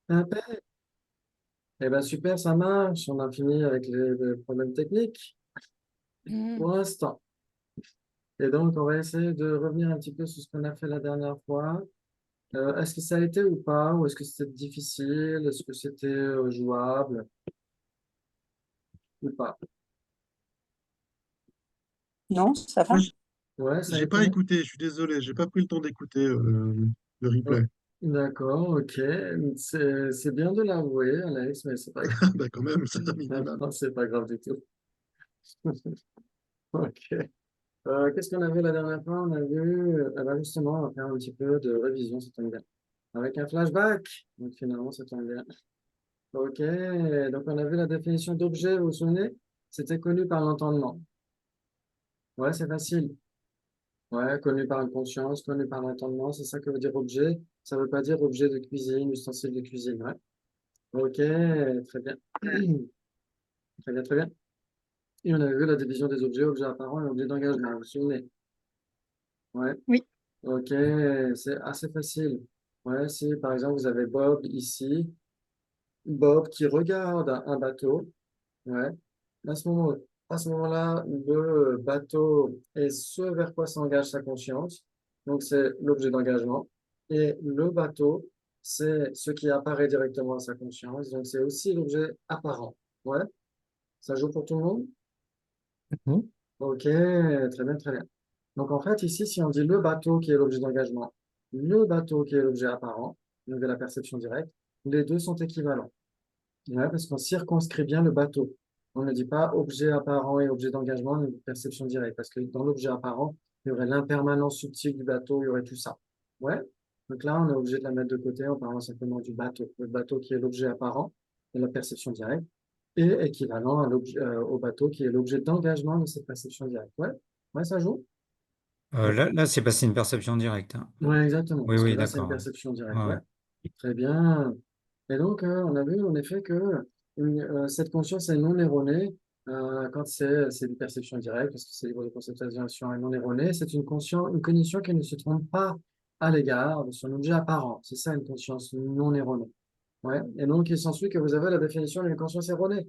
Impec. Eh ben super, ça marche. On a fini avec les problèmes techniques Hmm. pour l'instant. Et donc, on va essayer de revenir un petit peu sur ce qu'on a fait la dernière fois. Est-ce que ça a été ou pas? Ou est-ce que c'était difficile? Est-ce que c'était jouable ou pas? Non, ça va. Ouais, ça a J'ai été. pas écouté, je suis désolé, j'ai pas pris le temps d'écouter le Oh, replay. d'accord, ok. C'est bien de l'avouer, Alex, mais c'est pas grave. Bah quand même, c'est un minimum. Non, c'est pas grave du tout. Ok. Qu'est-ce qu'on a vu la dernière fois? On a vu, bah justement, on va faire un petit peu de révision, ça tombe bien. Avec un flashback. Donc finalement, ça tombe bien. Ok, donc on a vu la définition d'objet, vous vous souvenez? C'était connu par l'entendement. Ouais, c'est facile. Ouais, connu par une conscience, connu par l'entendement, c'est ça que veut dire objet. Ça veut pas dire objet de cuisine, ustensile de cuisine. Ouais. Ok, très bien. Très bien, très bien. Et on a vu la division des objets, objets apparents et objets d'engagement. Vous vous souvenez? Ouais. Oui. Ok, c'est assez facile. Ouais, si par exemple vous avez Bob ici, Bob qui regarde un bateau. Ouais. À ce moment, à ce moment-là, le bateau est ce vers quoi s'engage sa conscience. Donc, c'est l'objet d'engagement. Et le bateau, c'est ce qui apparaît directement à sa conscience. Donc, c'est aussi l'objet apparent. Ouais, ça joue pour tout le monde? Mhm. Ok, très bien, très bien. Donc, en fait, ici, si on dit le bateau qui est l'objet d'engagement, le bateau qui est l'objet apparent, donc de la perception directe, les deux sont équivalents. Ouais, parce qu'on circonscrit bien le bateau. On ne dit pas objet apparent et objet d'engagement, mais perception directe. Parce que dans l'objet apparent, il y aurait l'impermanence subtile du bateau, il y aurait tout ça. Ouais. Donc là, on est obligé de la mettre de côté en parlant simplement du bateau. Le bateau qui est l'objet apparent de la perception directe et équivalent à au bateau qui est l'objet d'engagement de cette perception directe. Ouais. Ouais, ça joue? Là, c'est passé une perception directe, hein. Ouais, exactement. Oui, Parce que oui, là, c'est une d'accord. perception directe. Ouais, Ouais. ouais. Très bien. Et donc, on a vu en effet que cette conscience est non erronée quand c'est une perception directe, parce que c'est libre de conceptualisation et non erronée. C'est une cognition qui ne se trompe pas à l'égard de son objet apparent. C'est ça une conscience non erronée. Ouais. Et donc, il s'ensuit que vous avez la définition d'une conscience erronée.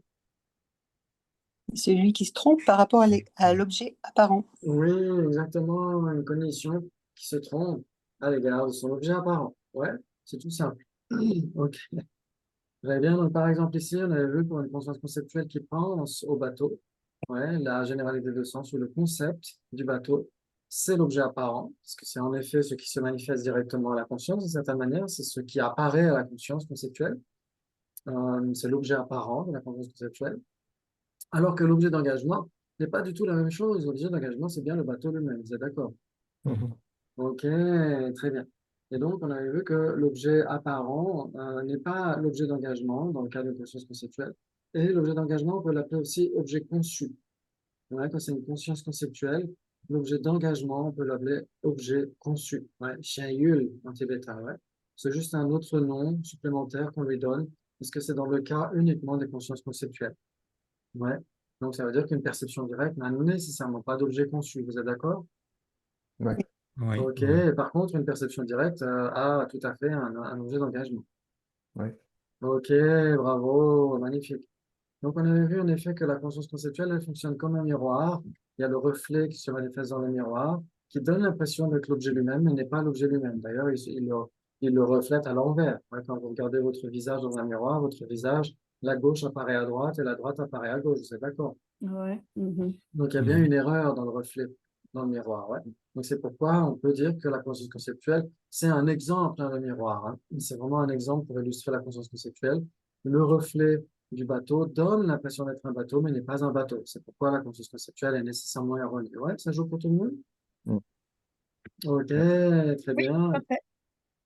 C'est lui qui se trompe par rapport à l'objet apparent. Oui, exactement. Une cognition qui se trompe à l'égard de son objet apparent. Ouais, c'est tout simple. Ok. Très bien. Donc, par exemple, ici, on avait vu pour une conscience conceptuelle qui pense au bateau. Ouais, la généralité de sens ou le concept du bateau, c'est l'objet apparent, parce que c'est en effet ce qui se manifeste directement à la conscience, d'une certaine manière, c'est ce qui apparaît à la conscience conceptuelle. C'est l'objet apparent de la conscience conceptuelle. Alors que l'objet d'engagement n'est pas du tout la même chose. L'objet d'engagement, c'est bien le bateau lui-même. Vous êtes d'accord? Mhm. Ok, très bien. Et donc, on avait vu que l'objet apparent n'est pas l'objet d'engagement dans le cas de conscience conceptuelle. Et l'objet d'engagement, on peut l'appeler aussi objet conçu. Ouais, quand c'est une conscience conceptuelle, l'objet d'engagement, on peut l'appeler objet conçu. Ouais, Shayul en tibétain, ouais. C'est juste un autre nom supplémentaire qu'on lui donne, parce que c'est dans le cas uniquement des consciences conceptuelles. Ouais. Donc, ça veut dire qu'une perception directe n'a nécessairement pas d'objet conçu. Vous êtes d'accord? Ouais. Oui, Ok. oui. Par contre, une perception directe a tout à fait un objet d'engagement. Ouais. Ok, bravo, magnifique. Donc, on avait vu en effet que la conscience conceptuelle, elle fonctionne comme un miroir. Il y a le reflet qui se manifeste dans le miroir, qui donne l'impression d'être l'objet lui-même, mais n'est pas l'objet lui-même. D'ailleurs, il le reflète à l'envers. Ouais, quand vous regardez votre visage dans un miroir, votre visage, la gauche apparaît à droite et la droite apparaît à gauche. Vous êtes d'accord? Ouais. Mhm. Donc, il y a bien Mhm. une erreur dans le reflet, dans le miroir. Ouais. Donc, c'est pourquoi on peut dire que la conscience conceptuelle, c'est un exemple dans le miroir. Hein. C'est vraiment un exemple pour illustrer la conscience conceptuelle. Le reflet du bateau donne l'impression d'être un bateau, mais n'est pas un bateau. C'est pourquoi la conscience conceptuelle est nécessairement erronée. Ouais, ça joue pour tout le monde? Mhm. Ok, Ouais. très Oui, bien. parfait.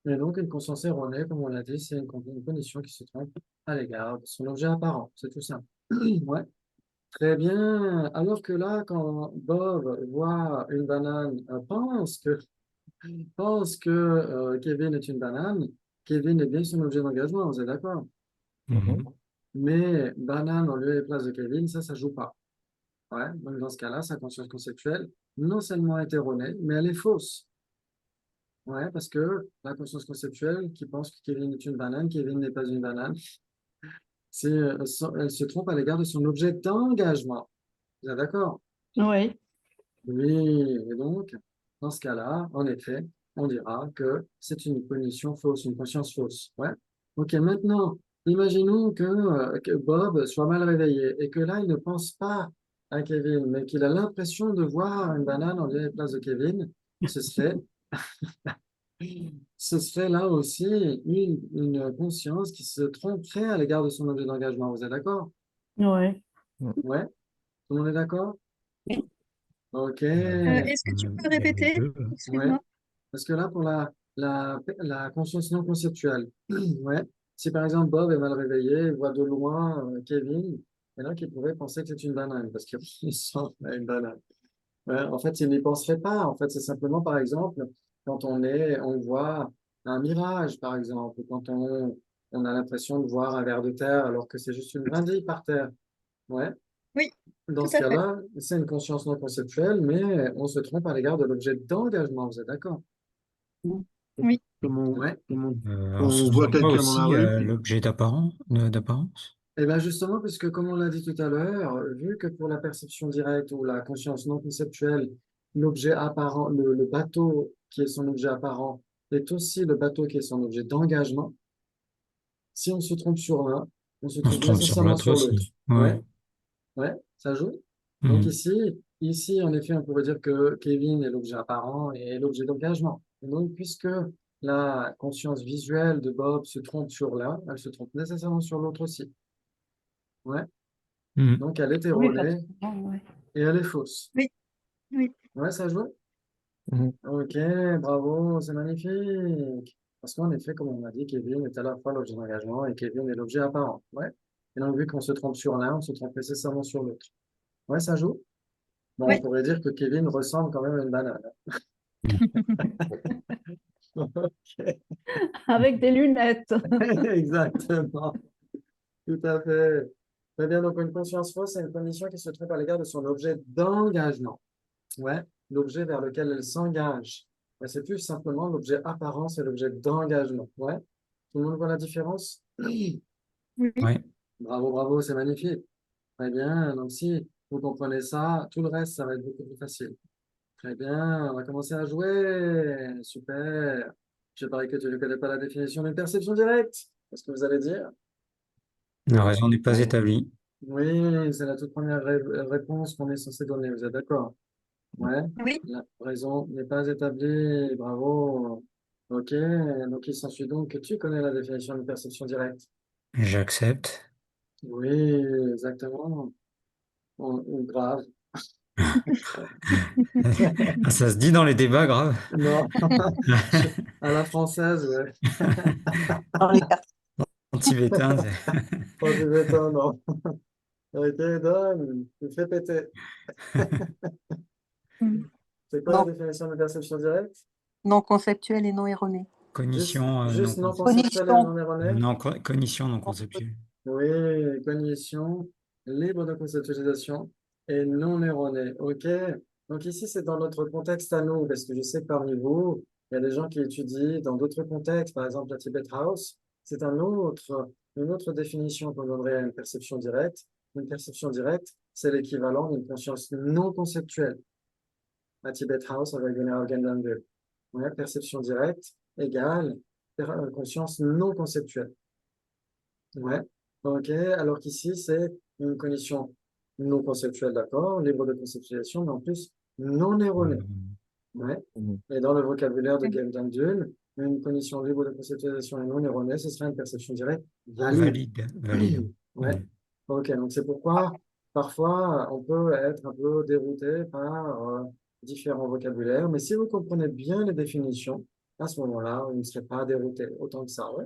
Et donc, une conscience erronée, comme on l'a dit, c'est une condition qui se trompe à l'égard de son objet apparent. C'est tout simple. Ouais. Très bien. Alors que là, quand Bob voit une banane, pense que Kevin est une banane, Kevin est bien son objet d'engagement, vous êtes d'accord? Mhm. Mhm. Mais banane en lieu et place de Kevin, ça joue pas. Ouais. Donc dans ce cas-là, sa conscience conceptuelle, non seulement est erronée, mais elle est fausse. Ouais, parce que la conscience conceptuelle qui pense que Kevin est une banane, Kevin n'est pas une banane, elle se trompe à l'égard de son objet d'engagement. Vous êtes d'accord? Oui. Oui, et donc, dans ce cas-là, en effet, on dira que c'est une cognition fausse, une conscience fausse. Ouais. Ok, maintenant, imaginons que Bob soit mal réveillé et que là, il ne pense pas à Kevin, mais qu'il a l'impression de voir une banane en lieu et place de Kevin. Ce serait, ce serait là aussi une conscience qui se tromperait à l'égard de son objet d'engagement. Vous êtes d'accord? Oui. Ouais, tout le monde est d'accord? Oui. Ok. Est-ce que tu peux Il y a les répéter? deux. Ouais, Excuse-moi. parce que là, pour la conscience non conceptuelle, ouais, si par exemple Bob est mal réveillé, il voit de loin Kevin, et là, il pourrait penser que c'est une banane, parce qu'il sent une banane. Ouais, en fait, il n'y penserait pas. En fait, c'est simplement, par exemple, quand on voit un mirage, par exemple, ou quand on a l'impression de voir un ver de terre alors que c'est juste une brindille par terre. Ouais. Oui, Dans tout ce à fait. cas-là, c'est une conscience non conceptuelle, mais on se trompe à l'égard de l'objet d'engagement. Vous êtes d'accord? Oui. Ouais. Quand On on voit soupçonne pas quelqu'un dans la aussi rue, l'objet d'apparence? Et bien justement, puisque comme on l'a dit tout à l'heure, vu que pour la perception directe ou la conscience non conceptuelle, l'objet apparent, le bateau qui est son objet apparent est aussi le bateau qui est son objet d'engagement, si on se trompe sur l'un, on se On se trompe trompe sur nécessairement l'autre sur l'autre. aussi. Ouais, Ouais. ouais, ça joue. Donc Mhm. ici, en effet, on pourrait dire que Kevin est l'objet apparent et l'objet d'engagement. Et donc, puisque la conscience visuelle de Bob se trompe sur l'un, elle se trompe nécessairement sur l'autre aussi. Ouais. Mhm. Donc, elle est Oui, erronée forcément, ouais. et elle est fausse. Oui, oui. Ouais, ça joue? Mhm. Ok, bravo, c'est magnifique. Parce qu'en effet, comme on a dit, Kevin est à la fois l'objet d'engagement et Kevin est l'objet apparent. Ouais. Et donc, vu qu'on se trompe sur l'un, on se trompe nécessairement sur l'autre. Ouais, ça joue? Bon, on Oui. pourrait dire que Kevin ressemble quand même à une banane. Ok, Avec des lunettes. exactement. Tout à fait. Très bien, donc une conscience fausse, c'est une condition qui se trompe à l'égard de son objet d'engagement. Ouais, l'objet vers lequel elle s'engage. Ouais, c'est plus simplement l'objet apparent, c'est l'objet d'engagement. Ouais, tout le monde voit la différence? Oui. Ouais. Bravo, bravo, c'est magnifique. Très bien, donc si vous comprenez ça, tout le reste, ça va être beaucoup plus facile. Très bien, on va commencer à jouer. Super. Je parie que tu ne connais pas la définition d'une perception directe. Qu'est-ce que vous allez dire? La raison n'est pas établie. Oui, c'est la toute première réponse qu'on est censé donner. Vous êtes d'accord? Ouais, Oui. la raison n'est pas établie. Bravo. Ok, donc il s'ensuit donc que tu connais la définition d'une perception directe. J'accepte. Oui, exactement. Ou grave. Ah, ça se dit dans les débats, grave. Non, à la française, ouais. Dans les cartes. En tibétain, Pas du béton, non. Ok, donne, tu me fais péter. Mm. C'est quoi la Non, définition de perception directe? non conceptuel et non erroné. cognition Juste non conceptuelle et Cognition. non erronée? cognition non conceptuelle. Oui, cognition, libre de conceptualisation et non erronée. OK. Donc ici, c'est dans notre contexte à nous, parce que je sais que parmi vous, il y a des gens qui étudient dans d'autres contextes, par exemple la Tibet House. C'est une autre définition qu'on donnerait à une perception directe. Une perception directe, c'est l'équivalent d'une conscience non conceptuelle. La Tibet House avec Venerable Gendange. Ouais, perception directe égale conscience non conceptuelle. Ouais. OK. Alors qu'ici, c'est une condition non conceptuelle, d'accord, libre de conceptualisation, mais en plus non erronée. Ouais. Et dans le vocabulaire de Geldan-Dul, une condition libre de conceptualisation et non erronée, ce serait une perception directe valide. Valide. Ouais. OK. Donc c'est pourquoi parfois on peut être un peu dérouté par différents vocabulaires, mais si vous comprenez bien les définitions, à ce moment-là, vous ne serez pas dérouté autant que ça. Ouais.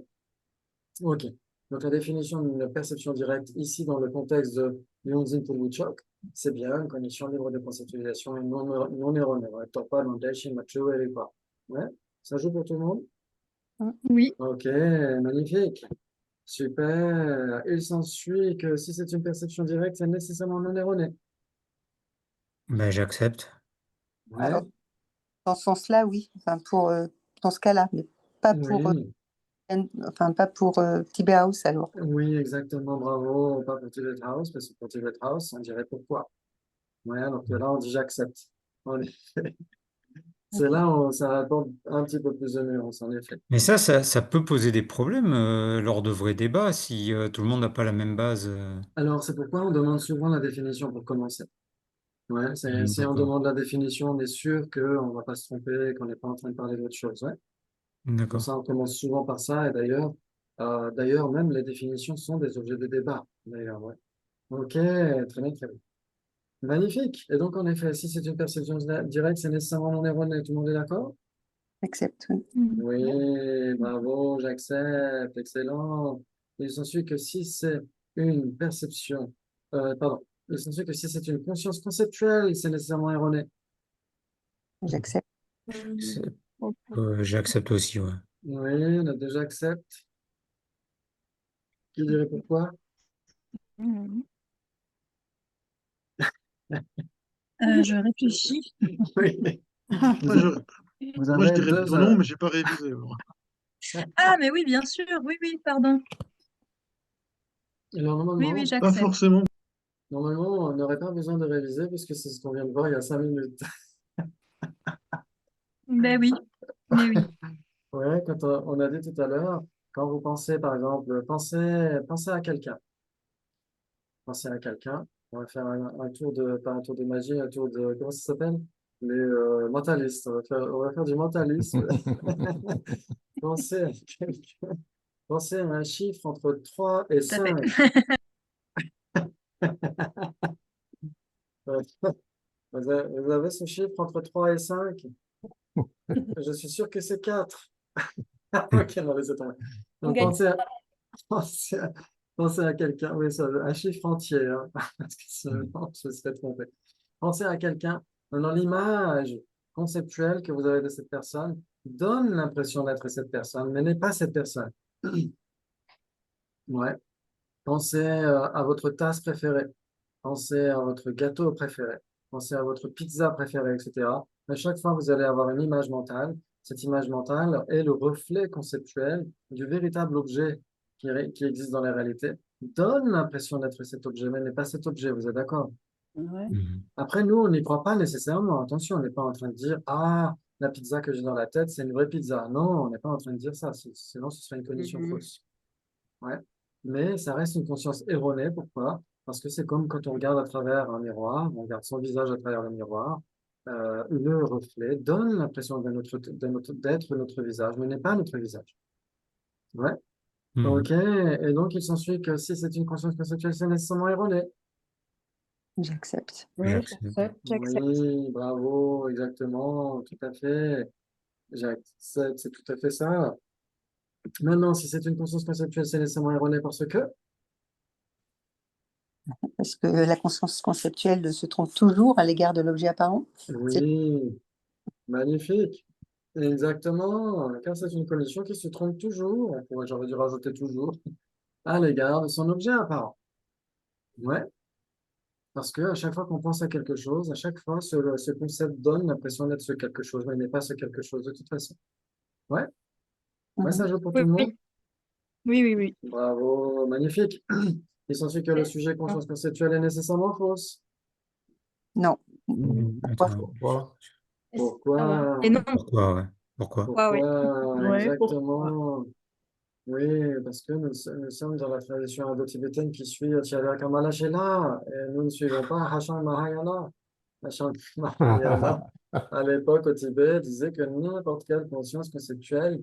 OK. Donc, la définition d'une perception directe ici dans le contexte de Yunzin Pulwuchok, c'est bien une condition libre de conceptualisation et non erronée. Ouais, Torpa, Nandashi, Machu, et pas. Ouais. Ça joue pour tout le monde? Oui. OK, magnifique. Super. Il s'ensuit que si c'est une perception directe, c'est nécessairement non erroné. Ben, j'accepte. Ouais. Alors, dans ce sens-là, oui. Enfin, pour dans ce cas-là, mais pas pour, Oui, enfin, pas pour Tibet House alors. oui, exactement, bravo. Pas pour Tibet House, parce que pour Tibet House, on dirait pourquoi. Ouais, alors que là, on dit j'accepte. En effet. C'est là où ça apporte un petit peu plus de nuance, en effet. Mais ça peut poser des problèmes lors de vrais débats si tout le monde n'a pas la même base. Alors, c'est pourquoi on demande souvent la définition pour commencer. Ouais, si on D'accord, demande la définition, on est sûr qu'on ne va pas se tromper, qu'on n'est pas en train de parler d'autre chose. Ouais. Pour d'accord. ça, on commence souvent par ça. Et d'ailleurs, même les définitions sont des objets de débat. D'ailleurs, ouais. Ok, très bien, très bien. Magnifique. Et donc, en effet, si c'est une perception directe, c'est nécessairement non erroné. Tout le monde est d'accord? Accepte. Oui. Oui, bravo, j'accepte. Excellent. Il s'ensuit que si c'est une perception, pardon, il s'ensuit que si c'est une conscience conceptuelle, c'est nécessairement erroné. J'accepte. C'est- Ok. J'accepte aussi, ouais. Oui, on a déjà accepte. Qui dirait pourquoi? Mhm. Je réfléchis. Oui. Moi, je, Vous moi, je avez dirais deux plutôt non, mais j'ai pas révisé. Moi. Ah, mais oui, bien sûr. Oui, oui, pardon. Alors, Oui, oui, Pas j'accepte. forcément. normalement, on n'aurait pas besoin de réviser puisque c'est ce qu'on vient de voir il y a 5 minutes. Ben oui, mais oui. Ouais, quand on a dit tout à l'heure, quand vous pensez, par exemple, pensez à quelqu'un. Pensez à quelqu'un. On va faire un tour de, pas un tour de magie, un tour de, comment ça s'appelle? Les mentalistes. On va faire du mentalisme. Pensez à quelqu'un. Pensez à un chiffre entre 3 et Tout à fait. 5. Vous avez ce chiffre entre 3 et 5. Je suis sûr que c'est 4. Ok, non, laissez tomber. On Donc, gagne. pensez à, pensez à quelqu'un, oui, ça, un chiffre entier, hein, parce que sinon, je me serais trompé. Pensez à quelqu'un, dans l'image conceptuelle que vous avez de cette personne, donne l'impression d'être cette personne, mais n'est pas cette personne. Ouais. Pensez à votre tasse préférée. Pensez à votre gâteau préféré. Pensez à votre pizza préférée, etc. À chaque fois, vous allez avoir une image mentale. Cette image mentale est le reflet conceptuel du véritable objet qui existe dans la réalité. Donne l'impression d'être cet objet, mais n'est pas cet objet. Vous êtes d'accord? Ouais. Mhm. Après, nous, on n'y croit pas nécessairement. Attention, on n'est pas en train de dire, ah, la pizza que j'ai dans la tête, c'est une vraie pizza. Non, on n'est pas en train de dire ça. Sinon, ce serait une condition Mhm. fausse. Ouais. Mais ça reste une conscience erronée. Pourquoi? Parce que c'est comme quand on regarde à travers un miroir, on regarde son visage à travers le miroir. Le reflet donne l'impression d'être notre visage, mais n'est pas notre visage. Ouais. Mhm. OK. Et donc, il s'ensuit que si c'est une conscience conceptuelle, c'est nécessairement erroné. J'accepte. Oui, J'accepte. J'accepte. Oui, bravo, exactement, tout à fait. J'accepte, c'est tout à fait ça. Maintenant, si c'est une conscience conceptuelle, c'est nécessairement erroné parce que, Parce que la conscience conceptuelle se trompe toujours à l'égard de l'objet apparent. C'est oui, magnifique. Exactement, car c'est une condition qui se trompe toujours, j'aurais dû rajouter toujours, à l'égard de son objet apparent. Ouais, parce que à chaque fois qu'on pense à quelque chose, à chaque fois, ce concept donne l'impression d'être ce quelque chose, mais il n'est pas ce quelque chose de toute façon. Ouais, ouais, ça Mhm. joue pour tout Oui, le monde. oui, oui, oui, oui. Bravo, magnifique. Il s'ensuit que le sujet conscience conceptuelle est nécessairement fausse. Non. Pourquoi? Attends, pourquoi? Ah ouais. Pourquoi? Et non, Pourquoi, ouais. Pourquoi? oui. Pourquoi? Ouais, pourquoi? Exactement. Oui, parce que nous sommes dans la tradition indo-tibétaine qui suit Acharya Kamala Shela, et nous ne suivons pas Hashan Mahayana. Hashan Mahayana, à l'époque au Tibet, disait que n'importe quelle conscience conceptuelle,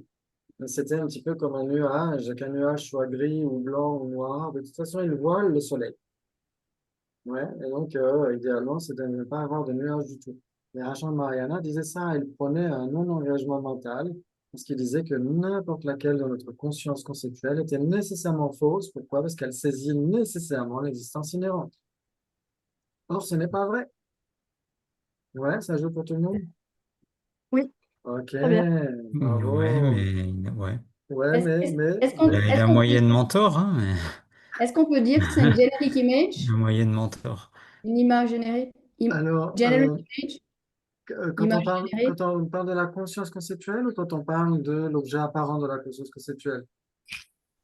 c'était un petit peu comme un nuage, qu'un nuage soit gris ou blanc ou noir, de toute façon, il voile le soleil. Ouais, et donc, idéalement, c'est de ne pas avoir de nuages du tout. Et Rachel Mariana disait ça, il prenait un non-engagement mental, parce qu'il disait que n'importe laquelle de notre conscience conceptuelle était nécessairement fausse. Pourquoi? Parce qu'elle saisit nécessairement l'existence inhérente. Or, ce n'est pas vrai. Ouais, ça joue pour tout le monde? Oui, Ok, très bien. Ouais, bravo. mais ouais. Ouais, Est-ce mais, est-ce- mais, est-ce Il qu'on a, il est-ce a qu'on peut, moyennement tort, hein, est-ce qu'on peut dire que c'est une mais generic il a image, moyennement tort. une image générique, alors, generic image? Imaginer. quand on parle de la conscience conceptuelle ou quand on parle de l'objet apparent de la conscience conceptuelle?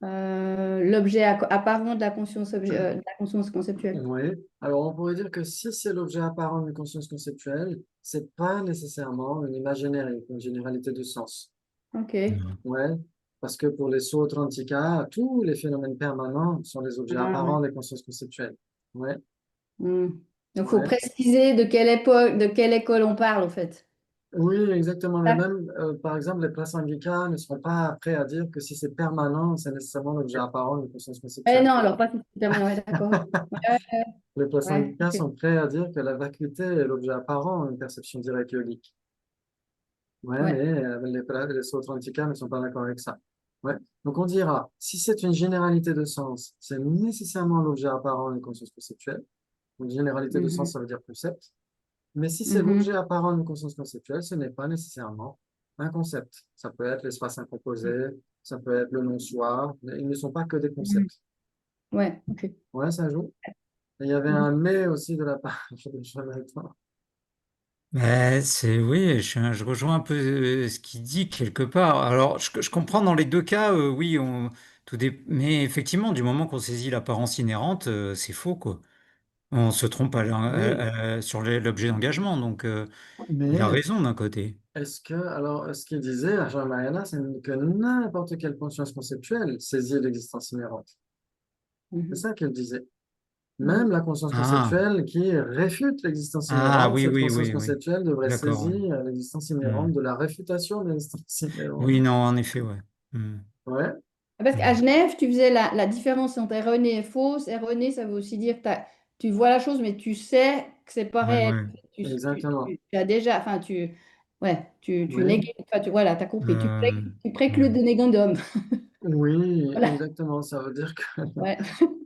L'objet apparent de la de la conscience conceptuelle. Oui. Alors, on pourrait dire que si c'est l'objet apparent d'une conscience conceptuelle, c'est pas nécessairement une image générique, une généralité de sens. Ok. Ouais. Parce que pour les Sootrantika, tous les phénomènes permanents sont des objets Ah, ouais. apparents des consciences conceptuelles. Ouais. Hmm. Donc, il faut Ouais. préciser de quelle époque, de quelle école on parle, en fait. Oui, exactement. Mais Ah, même, par exemple, les Prasangika ne seront pas prêts à dire que si c'est permanent, c'est nécessairement l'objet apparent d'une conscience conceptuelle. non, alors pas totalement, ouais, d'accord. Ouais, Les ouais, Prasangika ok. sont prêts à dire que la vacuité est l'objet apparent d'une perception directe yogique. Ouais, Ouais. mais les Sautrantika ne sont pas d'accord avec ça. Ouais. Donc on dira, si c'est une généralité de sens, c'est nécessairement l'objet apparent d'une conscience conceptuelle. Une généralité de Mhm. sens, ça veut dire concept. Mais si c'est Mhm. l'objet apparent d'une conscience conceptuelle, ce n'est pas nécessairement un concept. Ça peut être l'espace incomposé, ça peut être le non-soi, mais ils ne sont pas que des Mhm. concepts. Ouais, ok. Ouais, ça joue. Et il y avait Mhm. un mais aussi de la part de Jonathan. Oui, je rejoins un peu ce qu'il dit quelque part. Alors, je comprends dans les deux cas, oui, mais effectivement, du moment qu'on saisit l'apparence inhérente, c'est faux, quoi. On se trompe Oui, sur l'objet d'engagement, donc il a mais raison d'un côté. alors, ce qu'il disait à Jean Mariana, c'est que n'importe quelle conscience conceptuelle saisit l'existence inhérente. C'est Mhm. ça qu'il disait. Même Mhm. la conscience Ah, conceptuelle qui réfute l'existence ah, inhérente, oui, cette oui, conscience oui, oui, conceptuelle devrait d'accord, ouais. saisir l'existence inhérente Hmm. de la réfutation de l'existence inhérente. Oui, non, en effet, ouais. Hmm. Ouais, Parce qu'à Hmm. Genève, tu faisais la différence entre erroné et fausse. Erroné, ça veut aussi dire que tu vois la chose, mais tu sais que c'est pas Ouais, réel. ouais. exactement. Tu as déjà, enfin, ouais, tu Oui, négues, enfin, voilà, tu as compris. Euh, Tu préclus ouais. de négandum. oui, Voilà, exactement. Ça veut dire que, ouais.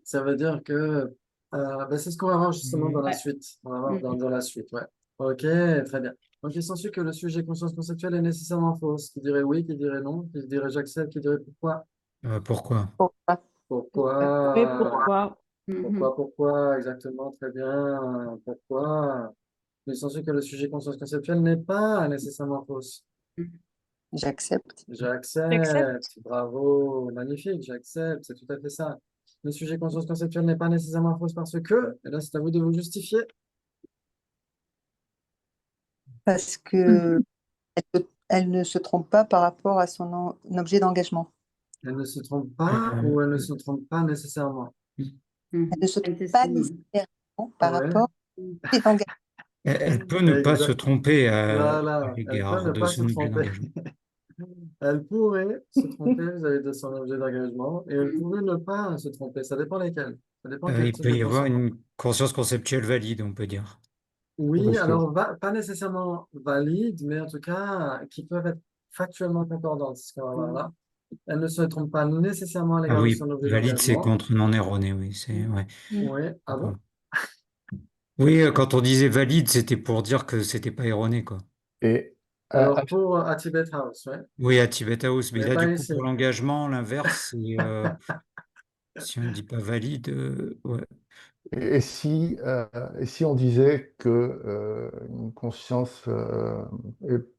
ça veut dire que ben, c'est ce qu'on va voir justement dans Hmm. la Ouais. suite. On va voir Mhm. dans la suite. Ouais. Ok, très bien. Donc, il s'ensuit que le sujet conscience conceptuelle est nécessairement fausse. Qui dirait oui, qui dirait non, qui dirait j'accepte, qui dirait pourquoi. Pourquoi? Pourquoi? Oui, Pourquoi? pourquoi? Mhm. Pourquoi exactement? Très bien. Pourquoi? Il s'ensuit que le sujet conscience conceptuelle n'est pas nécessairement fausse. J'accepte. J'accepte. J'accepte. Bravo. Magnifique. J'accepte. C'est tout à fait ça. Le sujet conscience conceptuelle n'est pas nécessairement fausse parce que, et là, c'est à vous de vous justifier. Parce que elle ne se trompe pas par rapport à son objet d'engagement. Elle ne se trompe pas Euh, ou elle ne se trompe pas nécessairement. Elle ne Mhm. se trompe pas Intestinal. nécessairement par Ouais. rapport à l'objet d'engagement. elle peut ne pas se Exact. tromper à Voilà. Elle peut l'égard ne de pas se son objet tromper. d'engagement. Elle pourrait se tromper vis-à-vis de son objet d'engagement et elle Mhm. pourrait ne pas se tromper. Ça dépend lesquels. Ça dépend quel Il type peut de y avoir conscience. une conscience conceptuelle valide, on peut dire. Oui, Parce que, alors pas nécessairement valides, mais en tout cas qui peuvent être factuellement concordantes, c'est ce qu'on va voir là. Elle ne se trompe pas nécessairement à Ah l'égard de oui, son objet valide, c'est d'engagement. contre non erroné, oui, c'est ouais. Mhm. Oui, ah D'accord. bon? Oui, quand on disait valide, c'était pour dire que c'était pas erroné, quoi. et Alors pour à Tibet House, ouais, Oui, à Tibet House, mais mais là, pas du coup, ici. pour l'engagement, l'inverse, c'est si on ne dit pas valide, ouais. et si on disait que une conscience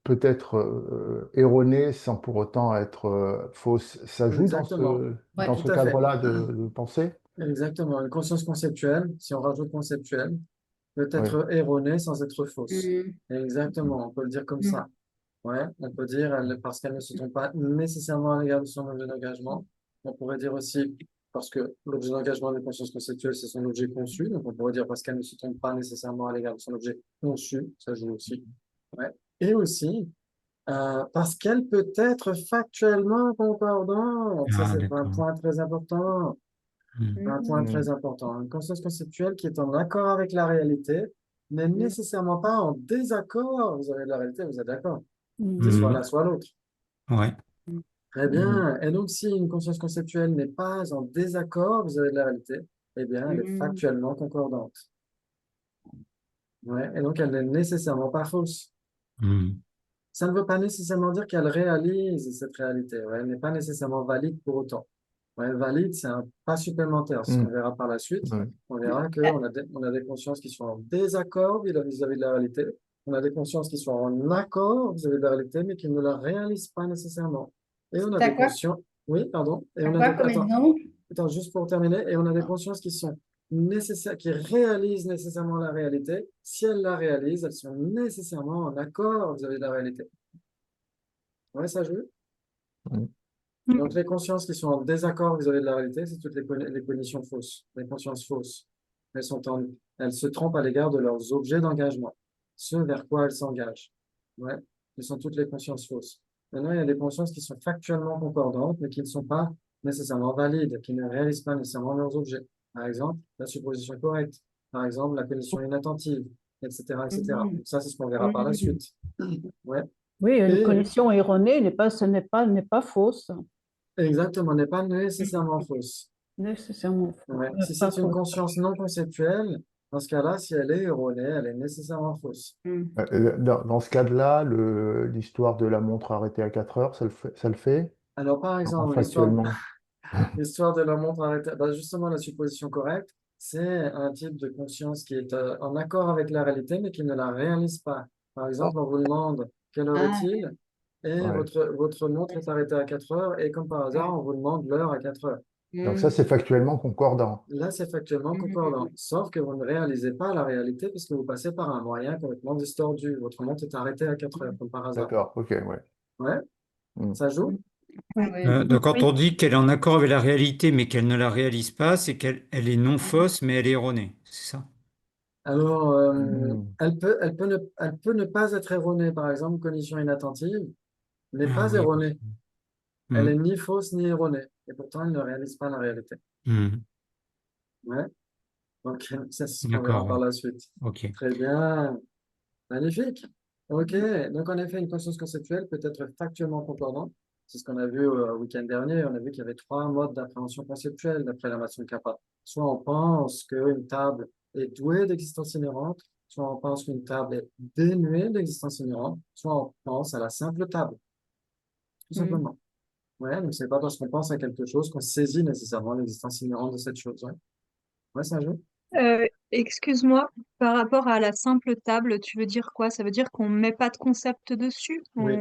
peut être erronée sans pour autant être fausse, ça joue Exactement, Ouais. dans tout ce à fait. cadre-là de pensée? Exactement. Une conscience conceptuelle, si on rajoute conceptuelle, peut Oui, être erronée sans être fausse. Mhm. Exactement, on peut le dire comme Mhm. ça. Ouais, on peut dire parce qu'elle ne se trompe pas nécessairement à l'égard de son objet d'engagement. On pourrait dire aussi parce que l'objet d'engagement de conscience conceptuelle, c'est son objet conçu. Donc on pourrait dire parce qu'elle ne se trompe pas nécessairement à l'égard de son objet conçu. Ça joue aussi. Ouais. Et aussi parce qu'elle peut être factuellement concordante. Ça, Ah, c'est un d'accord. point très important. Hmm. Un point Mhm. très Mm. important. Une conscience conceptuelle qui est en accord avec la réalité n'est Mhm. nécessairement pas en désaccord. Vous avez de la réalité, vous êtes d'accord. C'est Mhm. soit Hmm. l'un, soit l'autre. Ouais. Très Mm. bien. Et donc, si une conscience conceptuelle n'est pas en désaccord vis-à-vis de la réalité, eh bien, elle est Mhm. factuellement concordante. Ouais. Et donc, elle n'est nécessairement pas fausse. Hmm. Ça ne veut pas nécessairement dire qu'elle réalise cette réalité. Ouais. Elle n'est pas nécessairement valide pour autant. Ouais, valide, c'est un pas supplémentaire. C'est ce qu'on Mm. verra par la suite. Ouais. On verra qu'on a on a des consciences qui sont en désaccord vis-à-vis de la réalité. On a des consciences qui sont en accord vis-à-vis de la réalité, mais qui ne la réalisent pas nécessairement. Et on a T'as des quoi, consciences... Oui, pardon. Et t'as on a quoi des... comme exemple? Attends, juste pour terminer. Et on a des consciences qui sont nécessaires, qui réalisent nécessairement la réalité. Si elles la réalisent, elles sont nécessairement en accord vis-à-vis de la réalité. Ouais, ça joue. Mm. Donc, les consciences qui sont en désaccord vis-à-vis de la réalité, c'est toutes les cognitions fausses, les consciences fausses. Elles se trompent à l'égard de leurs objets d'engagement, ce vers quoi elles s'engagent. Ouais, ce sont toutes les consciences fausses. Maintenant, il y a des consciences qui sont factuellement concordantes, mais qui ne sont pas nécessairement valides, qui ne réalisent pas nécessairement leurs objets. Par exemple, la supposition correcte. Par exemple, la cognition inattentive, etc., etc. Mhm. Donc ça, c'est ce qu'on verra par la Mhm. suite. Ouais. Oui, une Et cognition erronée n'est pas fausse, exactement, n'est pas nécessairement fausse. nécessairement Ouais. Si pas c'est une fausse. conscience non conceptuelle, dans ce cas-là, si elle est erronée, elle est nécessairement fausse. Mm. Dans ce cas-là, l'histoire de la montre arrêtée à 4 heures, ça le fait? Alors, par Enfin, exemple, factuellement. l'histoire de la montre arrêtée, bah, justement, la supposition correcte, c'est un type de conscience qui est en accord avec la réalité, mais qui ne la réalise pas. Par exemple, on vous demande quelle heure Ah, est-il, et Ouais. votre montre est arrêtée à 4 heures, et comme par hasard, on vous demande l'heure à 4 heures. Donc ça, c'est factuellement concordant. Là, c'est factuellement concordant. Sauf que vous ne réalisez pas la réalité puisque vous passez par un moyen complètement distordu. Votre montre est arrêtée à 4 heures, comme par hasard. D'accord, ok, ouais. Ouais, Mm. ça joue? oui. Donc, quand Oui. on dit qu'elle est en accord avec la réalité, mais qu'elle ne la réalise pas, c'est qu'elle est non fausse, mais elle est erronée. C'est ça? Alors, Mm. elle peut ne pas être erronée. Par exemple, cognition inattentive n'est Ah pas oui. erronée. Elle est Mm. ni fausse ni erronée. Et pourtant, elle ne réalise pas la réalité. Mm. Ouais. Donc, ça, c'est ce qu'on D'accord, verra par ouais. la suite. Ok. Très bien. Magnifique. OK. Donc, en effet, une conscience conceptuelle peut être factuellement concordante. C'est ce qu'on a vu le week-end dernier. On a vu qu'il y avait trois modes d'appréhension conceptuelle d'après la Mason Kappa. Soit on pense qu'une table est douée d'existence inhérente, soit on pense qu'une table est dénuée d'existence inhérente, soit on pense à la simple table, tout simplement. Ouais, donc c'est pas parce qu'on pense à quelque chose qu'on saisit nécessairement l'existence inhérente de cette chose. Ouais, ouais, ça joue. Excuse-moi, par rapport à la simple table, tu veux dire quoi? Ça veut dire qu'on met pas de concept dessus? Oui.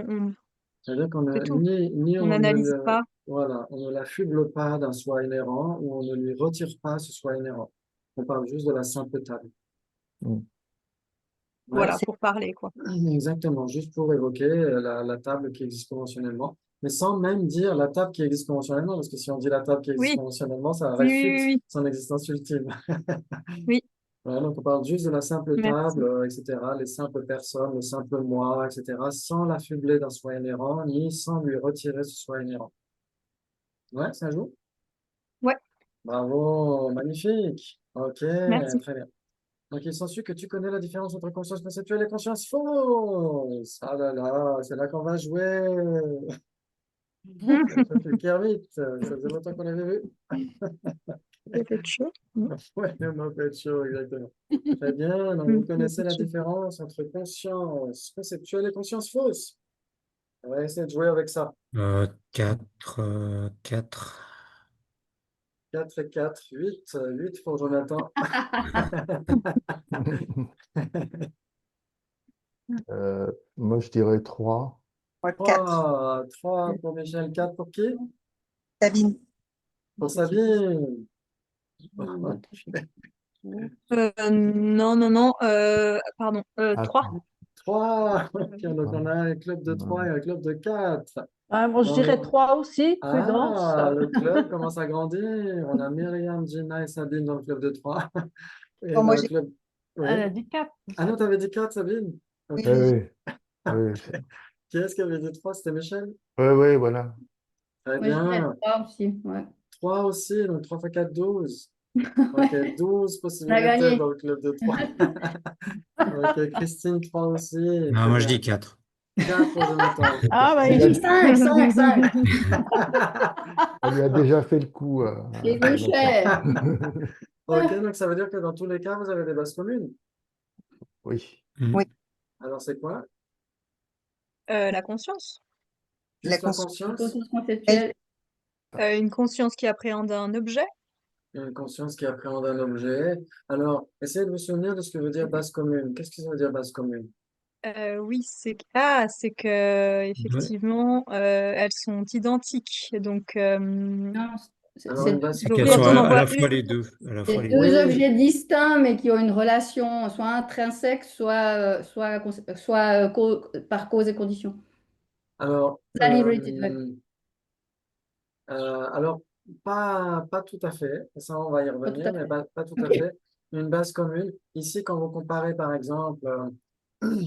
C'est-à-dire qu'on C'est ne, tout. ni On on ne n'analyse le, pas. voilà, on ne l'affuble pas d'un soi inhérent ou on ne lui retire pas ce soi inhérent. On parle juste de la simple table. Mm. Ouais, Voilà, pour parler, quoi. exactement, juste pour évoquer la table qui existe conventionnellement, mais sans même dire la table qui existe conventionnellement, parce que si on dit la table qui existe Oui, conventionnellement, ça oui, oui, réfute oui, son existence ultime. oui, Voilà, donc on parle juste de la simple table, merci. etc., les simples personnes, le simple moi, etc., sans l'affubler d'un soi inhérent, ni sans lui retirer ce soi inhérent. Ouais, ça joue? Ouais, Bravo, magnifique. Ok, merci. très bien. Donc, il s'ensuit que tu connais la différence entre conscience conceptuelle et conscience fausse. Ah là là, c'est là qu'on va jouer. Ça fait Kermit, ça faisait longtemps qu'on l'avait vu. Ça fait chaud. Ouais, on m'a fait chaud, exactement. Très bien, donc vous connaissez la différence entre conscience conceptuelle et conscience fausse. On va essayer de jouer avec ça. 4, 4. 4 et 4, 8, 8 pour Jonathan. Moi, je dirais 3. 4. 3 pour Michel, 4 pour qui? Sabine. Pour Sabine. Non, non, non, pardon, 3. 3. Donc on a un club de 3 et un club de 4. Ah, moi, je dirais 3 aussi, prudence. Ah, le club commence à grandir. On a Myriam, Gina et Sabine dans le club de 3. Et Bon, dans moi, le j'ai club... Oui. Elle a dit 4. Ah non, t'avais dit 4, Sabine? Ok. Oui, oui, oui. Qui est-ce qui avait dit 3? C'était Michel? Oui, oui, voilà. Très Moi, je dirais bien. 3 aussi. Ouais. 3 aussi, donc 3 fois 4, 12. Ok, 12 On a possibilités gagné. dans le club de 3. Ok, Christine, 3 aussi. Non, Très moi je bien. dis 4. 4 pour Jonathan. Ah, bah, Elle il a, dit 5, 5, 5. elle lui a déjà fait le coup. Et Jonathan. Michel. Ok, donc ça veut dire que dans tous les cas, vous avez des bases communes. Oui. Oui. Alors c'est quoi? La conscience. la Juste la conscience. conscience? Conscience conceptuelle. Une conscience qui appréhende un objet. Une conscience qui appréhende un objet. Alors, essayez de vous souvenir de ce que veut dire base commune. Qu'est-ce que ça veut dire base commune? Oui, c'est que Ouais. effectivement, elles sont identiques. Donc, Non, Alors, une c'est base. C'est donc qu'elles quand sont on en à voit la fois une, les deux. À la fois c'est les deux. deux Oui, objets distincts, mais qui ont une relation soit intrinsèque, soit par cause et condition. alors, Ça, related, ouais. alors pas tout à fait, ça on va y Pas tout revenir, à mais fait. pas tout à Ok. fait. Une base commune, ici quand vous comparez par exemple,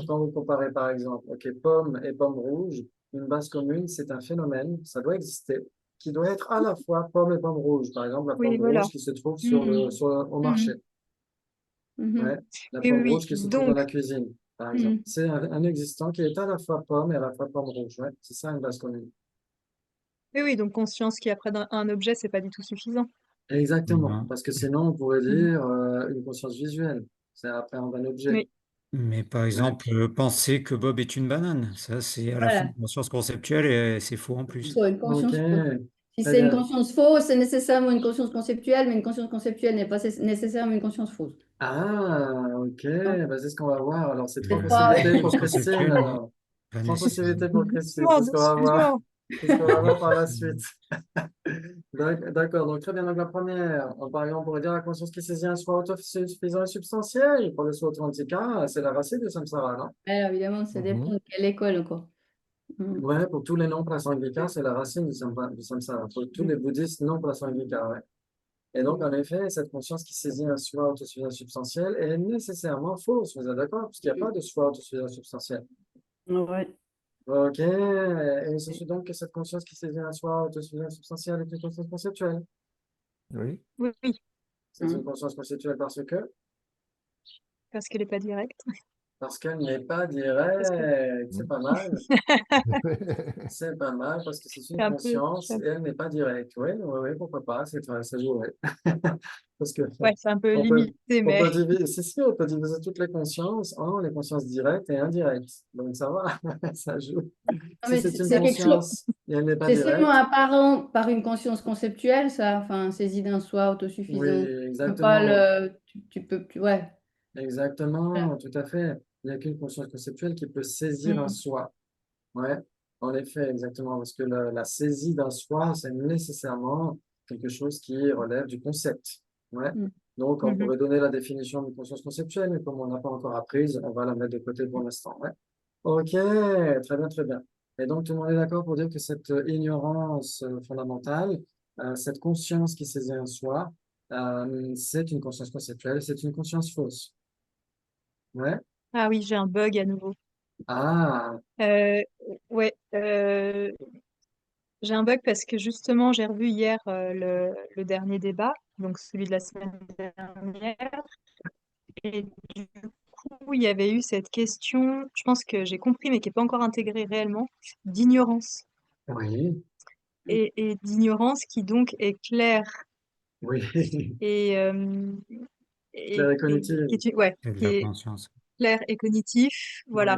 quand vous comparez par exemple, ok, pomme et pomme rouge, une base commune c'est un phénomène, ça doit exister, qui doit être à la fois pomme et pomme rouge. Par exemple, la oui, pomme voilà. rouge qui se trouve Mhm. au marché, Mhm. Mhm. ouais, la Oui, oui, pomme oui. rouge qui se trouve dans Donc, la cuisine, par exemple. Mhm. C'est un existant qui est à la fois pomme et à la fois pomme rouge, ouais, c'est ça une base commune. oui, oui, donc conscience qui après un objet, c'est pas du tout suffisant. Exactement, Non. parce que sinon on pourrait Mhm. dire une conscience visuelle, c'est appréhender un objet. Oui, Mais par Ouais. exemple, penser que Bob est une banane, ça c'est à la fois Voilà. une conscience conceptuelle et c'est faux en plus. Faut une Ok, conscience fausse. Si très c'est une bien. conscience fausse, c'est nécessairement une conscience conceptuelle, mais une conscience conceptuelle n'est pas nécessairement une conscience fausse. Ah, ok, Donc, bah, c'est ce qu'on va voir. Alors, c'est trois c'est pas. possibilités pour Conscience Christine. conceptuelle, non, Alors, pas trois nécessairement. possibilités pour Christine, doucement, c'est ce qu'on va voir. doucement. C'est ce qu'on va voir par la suite. D'accord, donc très bien. Donc, la première, par exemple, on pourrait dire la conscience qui saisit un soi autosuffisant et substantiel. Pour le soi authentica, c'est la racine du samsara, non? Alors, évidemment, ça dépend Mhm. de quelle école encore. Mhm. Ouais, pour tous les non prasangika, c'est la racine du samsara. Pour tous les bouddhistes non prasangika, ouais. Et donc, en effet, cette conscience qui saisit un soi autosuffisant substantiel est nécessairement fausse, vous êtes d'accord? Parce qu'il n'y a pas de soi autosuffisant substantiel. Ouais. Ok, et il se suit donc que cette conscience qui saisit un soi autosuffisant substantiel est une conscience conceptuelle. Oui. Oui, oui, C'est une conscience conceptuelle parce qu'elle est pas directe. parce qu'elle n'est pas Parce que directe. C'est Mhm. pas mal. C'est pas mal parce que c'est c'est une un peu, conscience et elle n'est pas directe. Oui, oui, oui, pourquoi pas, ça jouerait. Parce que ouais, c'est un peu on peut, limité, on mais peut diviser, si, on peut diviser toutes les consciences en les consciences directes et indirectes. Donc ça va, ça joue. Non, Si mais c'est une c'est quelque chose. conscience et elle n'est pas C'est seulement directe, apparent par une conscience conceptuelle, ça, enfin, saisie d'un soi oui, autosuffisant. Tu peux pas exactement. ouais. Voilà. Exactement, tout à fait. Il n'y a qu'une conscience conceptuelle qui peut saisir un Mm. soi. Ouais, en effet, exactement. Parce que la saisie d'un soi, c'est nécessairement quelque chose qui relève du concept. Ouais. Mm. Donc, on mhm. pourrait donner la définition de conscience conceptuelle, mais comme on n'a pas encore apprise, on va la mettre de côté pour l'instant. Ouais. Ok, très bien, très bien. Et donc, tout le monde est d'accord pour dire que cette ignorance fondamentale, cette conscience qui saisit un soi, c'est une conscience conceptuelle, c'est une conscience fausse. Ouais. Ah oui, j'ai un bug à nouveau. Ah, Euh, ouais, j'ai un bug parce que justement, j'ai revu hier le dernier débat, donc celui de la semaine dernière, et du coup, il y avait eu cette question, je pense que j'ai compris, mais qui n'est pas encore intégrée réellement, d'ignorance. oui, Et d'ignorance qui donc est claire oui. et, Claire et qui cognitive. est, ouais, C'est de qui la est conscience. clair et cognitif, voilà.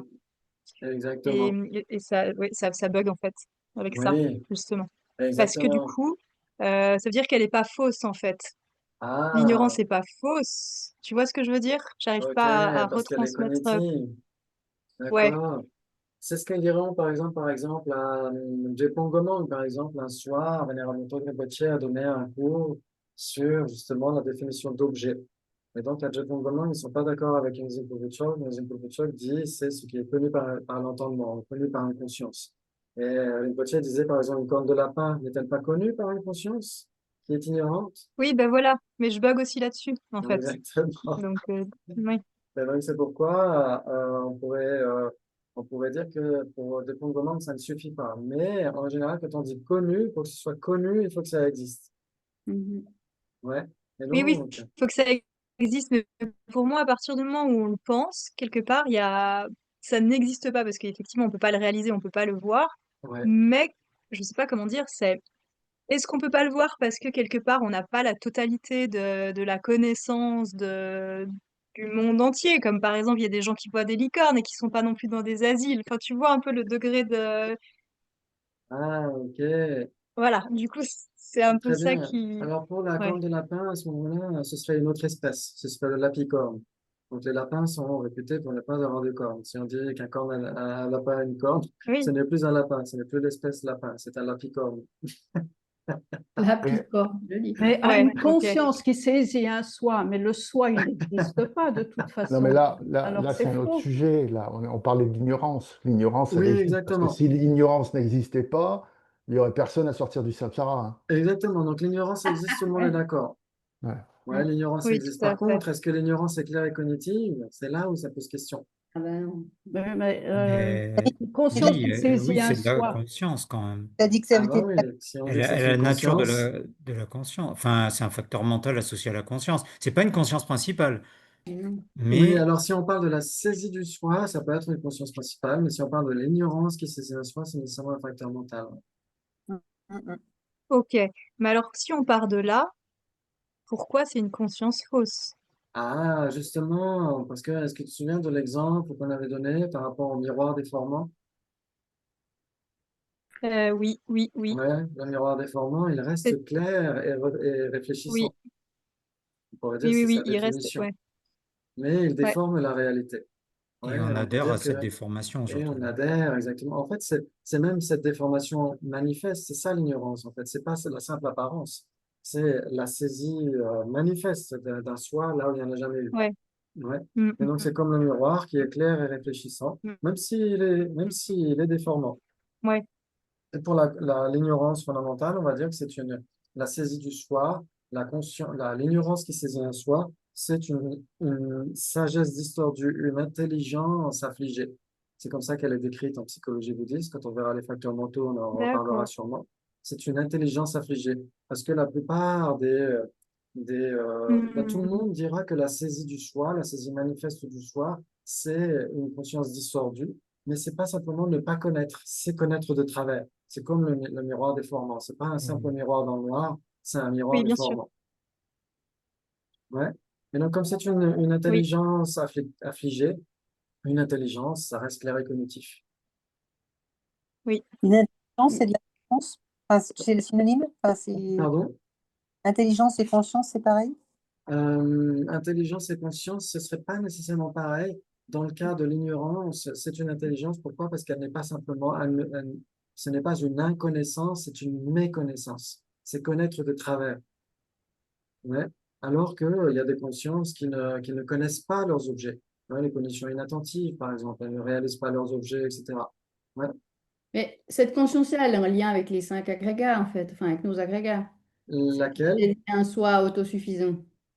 Oui, exactement. Et ça, ouais, ça bug en fait avec ça, Oui, justement. Parce que du exactement. coup, ça veut dire qu'elle n'est pas fausse en fait. L'ignorance Ah, n'est pas fausse. Tu vois ce que je veux dire? J'arrive ok, pas à parce qu'elle est retransmettre. cognitive. Ouais, D'accord. C'est ce qu'ils diront, par exemple, à Jepong Gomong, par exemple, un soir, Venerable Rinpoche a donné un cours sur justement la définition d'objet. Et donc, à Jepong Gomong, ils ne sont pas d'accord avec Yunzin Pubuchok. Yunzin Pubuchok dit c'est ce qui est connu par l'entendement, connu par une conscience. Et Rinpoche disait, par exemple, une corne de lapin n'est-elle pas connue par une conscience qui est ignorante? oui, ben voilà. Mais je bug aussi là-dessus, en fait. Exactement. Donc, oui. Et donc, c'est pourquoi on pourrait dire que pour des points de commande, ça ne suffit pas. Mais en général, quand on dit connu, pour que ce soit connu, il faut que ça existe. Mhm. Ouais. Et Oui, oui, donc, il faut que ça existe. Mais pour moi, à partir du moment où on le pense, quelque part, ça n'existe pas parce qu'effectivement, on peut pas le réaliser, on peut pas le voir. ouais. Mais je sais pas comment dire, est-ce qu'on peut pas le voir parce que quelque part, on n'a pas la totalité de la connaissance du monde entier, comme par exemple, il y a des gens qui voient des licornes et qui sont pas non plus dans des asiles. Enfin, tu vois un peu le degré de... Ah, ok. Voilà, du coup, c'est un peu Très ça bien. qui... Alors, pour la Ouais. corne de lapin, à ce moment-là, ce serait une autre espèce. Ce serait le lapicorne. Donc les lapins sont réputés pour ne pas avoir de cornes. Si on dit qu'un un lapin a une corne, ce Oui, n'est plus un lapin, ce n'est plus l'espèce lapin, c'est un lapicorne. La Et- picorne, joli. Mais à ouais, une ok. conscience qui saisit un soi, mais le soi, il n'existe pas de toute Non, mais façon. Alors c'est c'est un autre faux. sujet. Là, on parlait de l'ignorance. L'ignorance, elle Oui, existe. Parce que exactement. si l'ignorance n'existait pas, il n'y aurait personne à sortir du samsara, hein. Exactement. Donc l'ignorance existe, tout le monde est Ouais. d'accord. Ouais. Ouais, l'ignorance Oui, existe. tout Par à fait. contre, est-ce que l'ignorance est claire et cognitive? C'est là où ça pose question. Ah ben non. Tu Mais Une conscience oui, qui saisit oui, un c'est de la soi. conscience quand même. as dit que ça Ah avait bah été... oui, si on dit Elle, que c'est elle a une la nature conscience, de la conscience. Enfin, c'est un facteur mental associé à la conscience. C'est pas une conscience principale, Non. oui, mais alors si on parle de la saisie du soi, ça peut être une conscience principale, mais si on parle de l'ignorance qui saisit un soi, c'est nécessairement un facteur mental. Mm, mm, mm. Ok. Mais alors, si on part de là, pourquoi c'est une conscience fausse? Ah, justement, parce que est-ce que tu te souviens de l'exemple qu'on avait donné par rapport au miroir déformant? Oui, oui, oui. Ouais, le miroir déformant, il C'est- reste clair et Oui, réfléchissant. On pourrait dire oui, que oui, c'est oui, sa il reste. définition. Ouais, Mais il ouais. déforme la réalité. et Ouais, on on peut adhère à dire cette que déformation et on surtout. adhère, exactement. En fait, c'est même cette déformation manifeste, c'est ça l'ignorance, en fait. C'est la simple apparence. C'est la saisie manifeste d'un soi là où il n'y en a jamais eu. Ouais. Ouais. Mm, Et mm, donc, c'est comme le miroir qui est clair et réfléchissant, mm, même s'il est déformant. ouais. Et pour l'ignorance fondamentale, on va dire que c'est la saisie du soi, l'ignorance qui saisit un soi, c'est une sagesse distordue, une intelligence affligée. C'est comme ça qu'elle est décrite en psychologie bouddhiste. Quand on verra les facteurs mentaux, on en reparlera D'accord. sûrement. C'est une intelligence affligée. Parce que la plupart tout le Mm, monde dira que la saisie du soi, la saisie manifeste du soi, c'est une conscience distordue, mais c'est pas simplement ne pas connaître, c'est connaître de travers. C'est comme le miroir déformant. C'est pas un simple Mm. miroir dans le noir, c'est un miroir oui, bien sûr. déformant. Ouais. Et donc, comme c'est une Oui, intelligence affligée, une intelligence, ça reste clair et cognitif. oui. Une intelligence, c'est de la conscience. Enfin, c'est le synonyme. Enfin, c'est Pardon? intelligence et conscience, c'est pareil. Intelligence et conscience, ce serait pas nécessairement pareil. Dans le cas de l'ignorance, c'est une intelligence. Pourquoi? Parce qu'elle n'est pas simplement, ce n'est pas une inconnaissance, c'est une méconnaissance. C'est connaître de travers. Ouais. Alors qu'il y a des consciences qui ne connaissent pas leurs objets. Ouais, les conditions inattentives, par exemple, elles ne réalisent pas leurs objets, etc. Ouais. Mais cette conscience-là, elle est en lien avec les 5 agrégats, en fait, enfin avec nos agrégats. Laquelle? C'est un soi autosuffisant.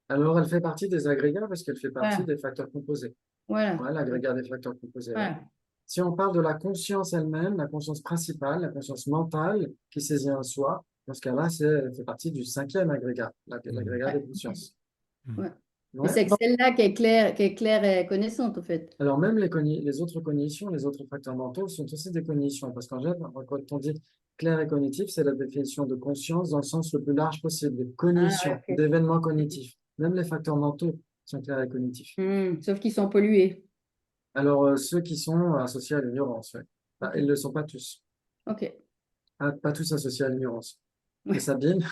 Alors, elle fait partie des agrégats parce qu'elle fait partie Voilà, des facteurs composés. voilà, Ouais, l'agrégat des facteurs composés. Ouais. voilà. Si on parle de la conscience elle-même, la conscience principale, la conscience mentale qui saisit un soi, dans ce cas-là, elle fait partie du cinquième agrégat, Mm. l'agrégat des consciences. Mm. Ouais. Mais Ouais. c'est que celle-là qui est claire et connaissante, en fait. Alors même les autres cognitions, les autres facteurs mentaux sont aussi des cognitions, parce qu'en fait, quand on dit clair et cognitif, c'est la définition de conscience dans le sens le plus large possible, de Ah, ouais, cognition, ok. d'événements cognitifs. Même les facteurs mentaux sont clairs et cognitifs. Sauf qu'ils sont pollués. Alors ceux qui sont associés à l'ignorance, ouais. Bah, Ok. ils ne le sont pas tous. Ok. Pas tous associés à l'ignorance. Et Ouais. Sabine?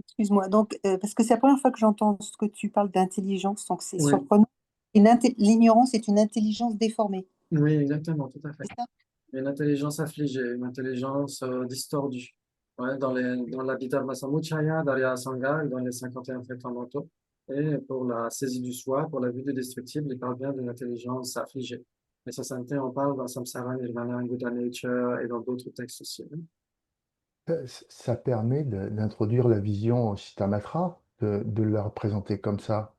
Excuse-moi. Donc, parce que c'est la première fois que j'entends ce que tu parles d'intelligence, donc c'est Oui, surprenant. L'ignorance est une intelligence déformée. oui, exactement, tout à fait. C'est ça? Une intelligence affligée, une intelligence distordue. Ouais, dans l'Abhidharma Samudchaya, d'Arya Asanga, dans les 51 facteurs mentaux. Et pour la saisie du soi, pour la vue du destructible, il parle bien d'une intelligence affligée. Et ça, on parle dans Samsara, Nirvana, Buddha Nature et dans d'autres textes aussi, hein. Ça permet d'introduire la vision Chittamatra, de la représenter comme ça.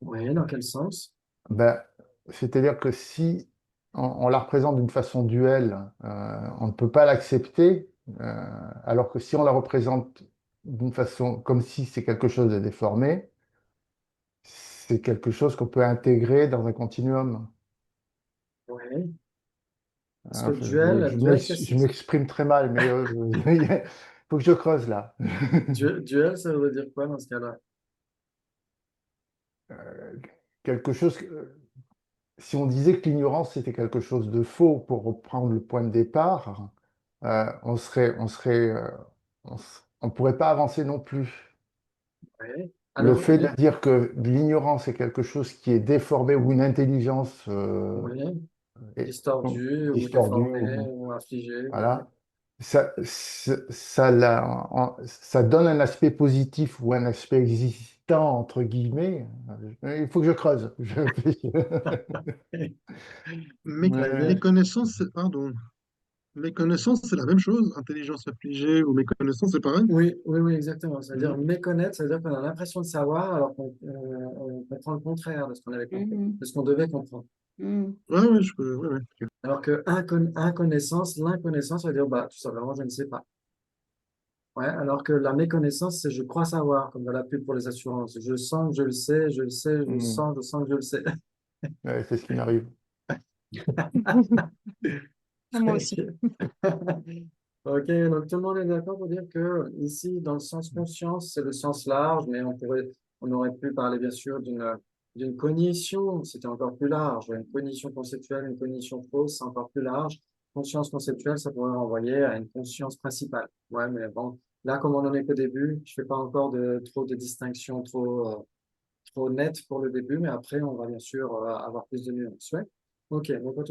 Oui, dans quel sens? Ben, c'est-à-dire que si on la représente d'une façon duelle, on ne peut pas l'accepter, alors que si on la représente d'une façon comme si c'est quelque chose de déformé, c'est quelque chose qu'on peut intégrer dans un continuum. Oui. Parce que Hein, duel, je m'exprime très mal, mais il faut que je creuse là. duel, ça veut dire quoi dans ce cas-là? Quelque chose, si on disait que l'ignorance c'était quelque chose de faux, pour reprendre le point de départ, on pourrait pas avancer non plus. Ouais. Le Alors, fait de dire que l'ignorance est quelque chose qui est déformé ou une intelligence oui, est- distordu ou distordue, déformé ou affligé. Ouais. voilà, ça donne un aspect positif ou un aspect existant, entre guillemets. Il faut que je creuse. Ouais. Méconnaissance, pardon. Méconnaissance, c'est la même chose. Intelligence affligée ou méconnaissance, c'est pareil. Oui, oui, oui, exactement. C'est-à-dire Mhm. méconnaître, c'est-à-dire qu'on a l'impression de savoir alors qu'on comprend le contraire de ce qu'on avait compris, Mhm. de ce qu'on devait comprendre. Mhm. Ouais, ouais, je peux. Ouais, ouais. Ok. Alors que l'inconnaissance, ça veut dire, bah, tout simplement, je ne sais pas. Ouais, alors que la méconnaissance, c'est je crois savoir, comme dans la pub pour les assurances. Je sens que je le sais, je le sais, Hmm. je sens que je le sais. Ouais, c'est ce qui m'arrive. Moi aussi. Ok, donc tout le monde est d'accord pour dire que ici, dans le sens conscience, c'est le sens large, mais on aurait pu parler bien sûr d'une cognition, c'était encore plus large, une cognition conceptuelle, une cognition fausse, c'est encore plus large. Conscience conceptuelle, ça pourrait renvoyer à une conscience principale. Ouais, mais bon, là, comme on n'en est qu'au début, je fais pas encore trop de distinctions trop nettes pour le début, mais après, on va bien sûr avoir plus de nuances. Ouais. Ok, donc en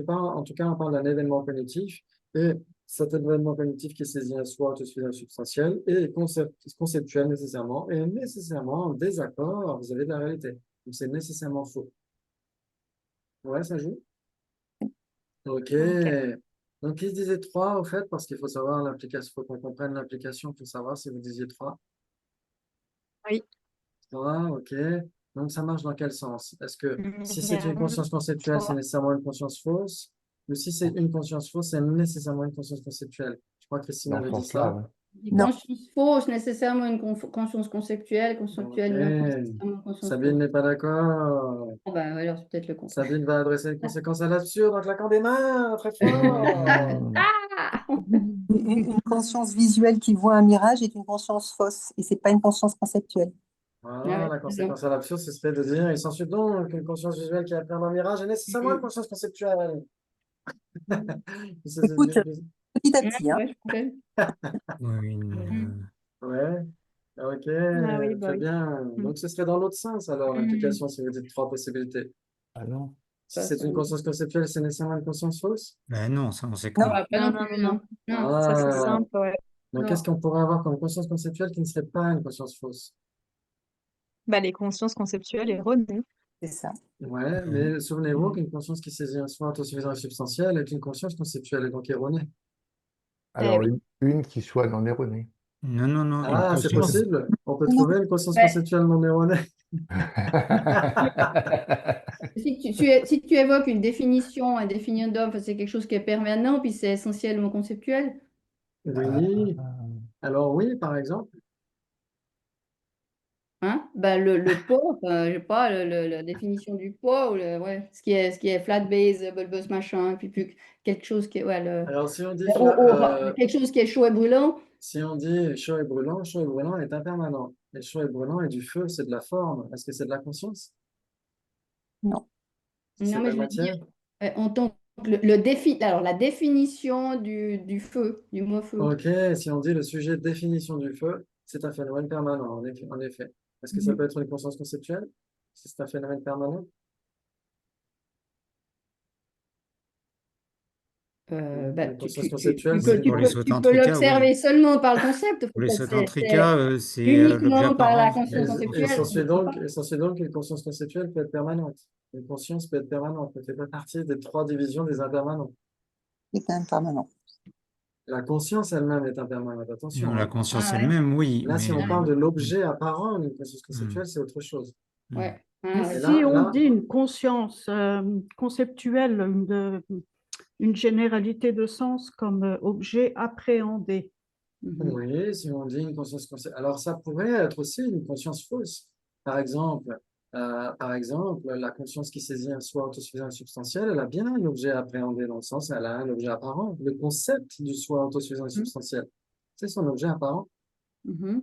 tout cas, on parle d'un événement cognitif et cet événement cognitif qui saisit un soi autosuffisant substantiel et conceptuel nécessairement et nécessairement en désaccord vis-à-vis de la réalité. Donc, c'est nécessairement faux. Ouais, ça joue? Ok. Ok. Donc, qui se disait 3 au fait, parce qu'il faut savoir l'application, il faut qu'on comprenne l'application pour savoir si vous disiez 3. Oui. 3, ok. Donc, ça marche dans quel sens? Est-ce que si c'est une Bien. conscience conceptuelle, c'est 3. nécessairement une conscience fausse? Ou si c'est une conscience fausse, c'est nécessairement une conscience conceptuelle? Je crois que Christine Dans ce avait dit sens-là, ça. ouais. Dit Non. conscience fausse, nécessairement une conscience conceptuelle, Ok. conceptuelle non nécessairement une conscience Sabine fausse. n'est pas d'accord. Ah ben, alors c'est peut-être le contraire. Sabine va adresser les conséquences à l'absurde en claquant des mains, très fort. Hmm. Ah! Une conscience visuelle qui voit un mirage est une conscience fausse et c'est pas une conscience conceptuelle. Ah Voilà, ouais, la c'est bien. conséquence à l'absurde, ce serait de dire, il s'ensuit donc qu'une conscience visuelle qui appréhende un mirage est nécessairement une Mhm. conscience conceptuelle. Écoute, petit à Ouais, petit, hein. ouais, je comprends. Oui, Mhm. Ouais, ok, Ah oui, bah très oui. bien. Mm. Donc ce serait dans l'autre sens alors Mhm. l'implication si vous dites 3 possibilités. Ah non. Si Ça, c'est ça- une conscience conceptuelle, c'est nécessairement une conscience fausse? ben non, ça on sait que Non, non. Ah, pas Non, non non, plus, non, non. non. Non. Ça, c'est Ah, simple, ouais. donc qu'est-ce Non. qu'on pourrait avoir comme conscience conceptuelle qui ne serait pas une conscience fausse? Bah, les consciences conceptuelles erronées. c'est ça. Ouais, mais souvenez-vous qu'une conscience qui saisit un soi autosuffisant et substantiel est une conscience conceptuelle et donc erronée. Eh Alors, oui. une qui soit non erronée. Non, non, non, une Ah, c'est conscience. possible. On peut Non, trouver une conscience Ouais. conceptuelle non erronée. Si tu évoques une définition, un définitum, enfin, c'est quelque chose qui est permanent, puis c'est essentiellement conceptuel. Oui. Alors oui, par exemple. Hein? Ben, le poids, enfin, je sais pas, la définition du poids, ou ouais, ce qui est flat base, bulbous machin, puis plus quelque chose qui est, ouais, Alors si on dit, quelque chose qui est chaud et brûlant. si on dit chaud et brûlant est impermanent. Et chaud et brûlant est du feu, c'est de la forme. Est-ce que c'est de la conscience? non. Si c'est Non, de mais la je veux matière? dire, en tant que alors la définition du feu, du mot feu. Ok, si on dit le sujet de définition du feu, c'est un phénomène permanent, en effet. Est-ce que ça Mhm. peut être une conscience conceptuelle? Si c'est un phénomène permanent? Ben, Une conscience conceptuelle, Oui, pour les tu peux Sautantricas, oui. l'observer seulement par le concept. Pour les C'est Sautantricas, c'est l'objet uniquement par la apparent. conscience conceptuelle. Et s'ensuit donc qu'une conscience conceptuelle peut être permanente. Une conscience peut être permanente, ne fait pas partie des 3 divisions des impermanents. C'est quand même permanent. La conscience elle-même est impermanente, Non, attention, la hein. conscience Ah ouais. elle-même, oui, Là, si mais on parle de l'objet apparent d'une conscience conceptuelle, c'est autre chose. Ouais. Mais Ah ouais. Et si on là, dit une conscience conceptuelle, une généralité de sens comme objet appréhendé, Mhm. oui, si on dit une conscience conceptuelle, alors ça pourrait être aussi une conscience fausse. Par exemple, la conscience qui saisit un soi autosuffisant et substantiel, elle a bien un objet appréhendé dans le sens, elle a un objet apparent. Le concept du soi autosuffisant et substantiel, c'est son objet apparent. Mhm.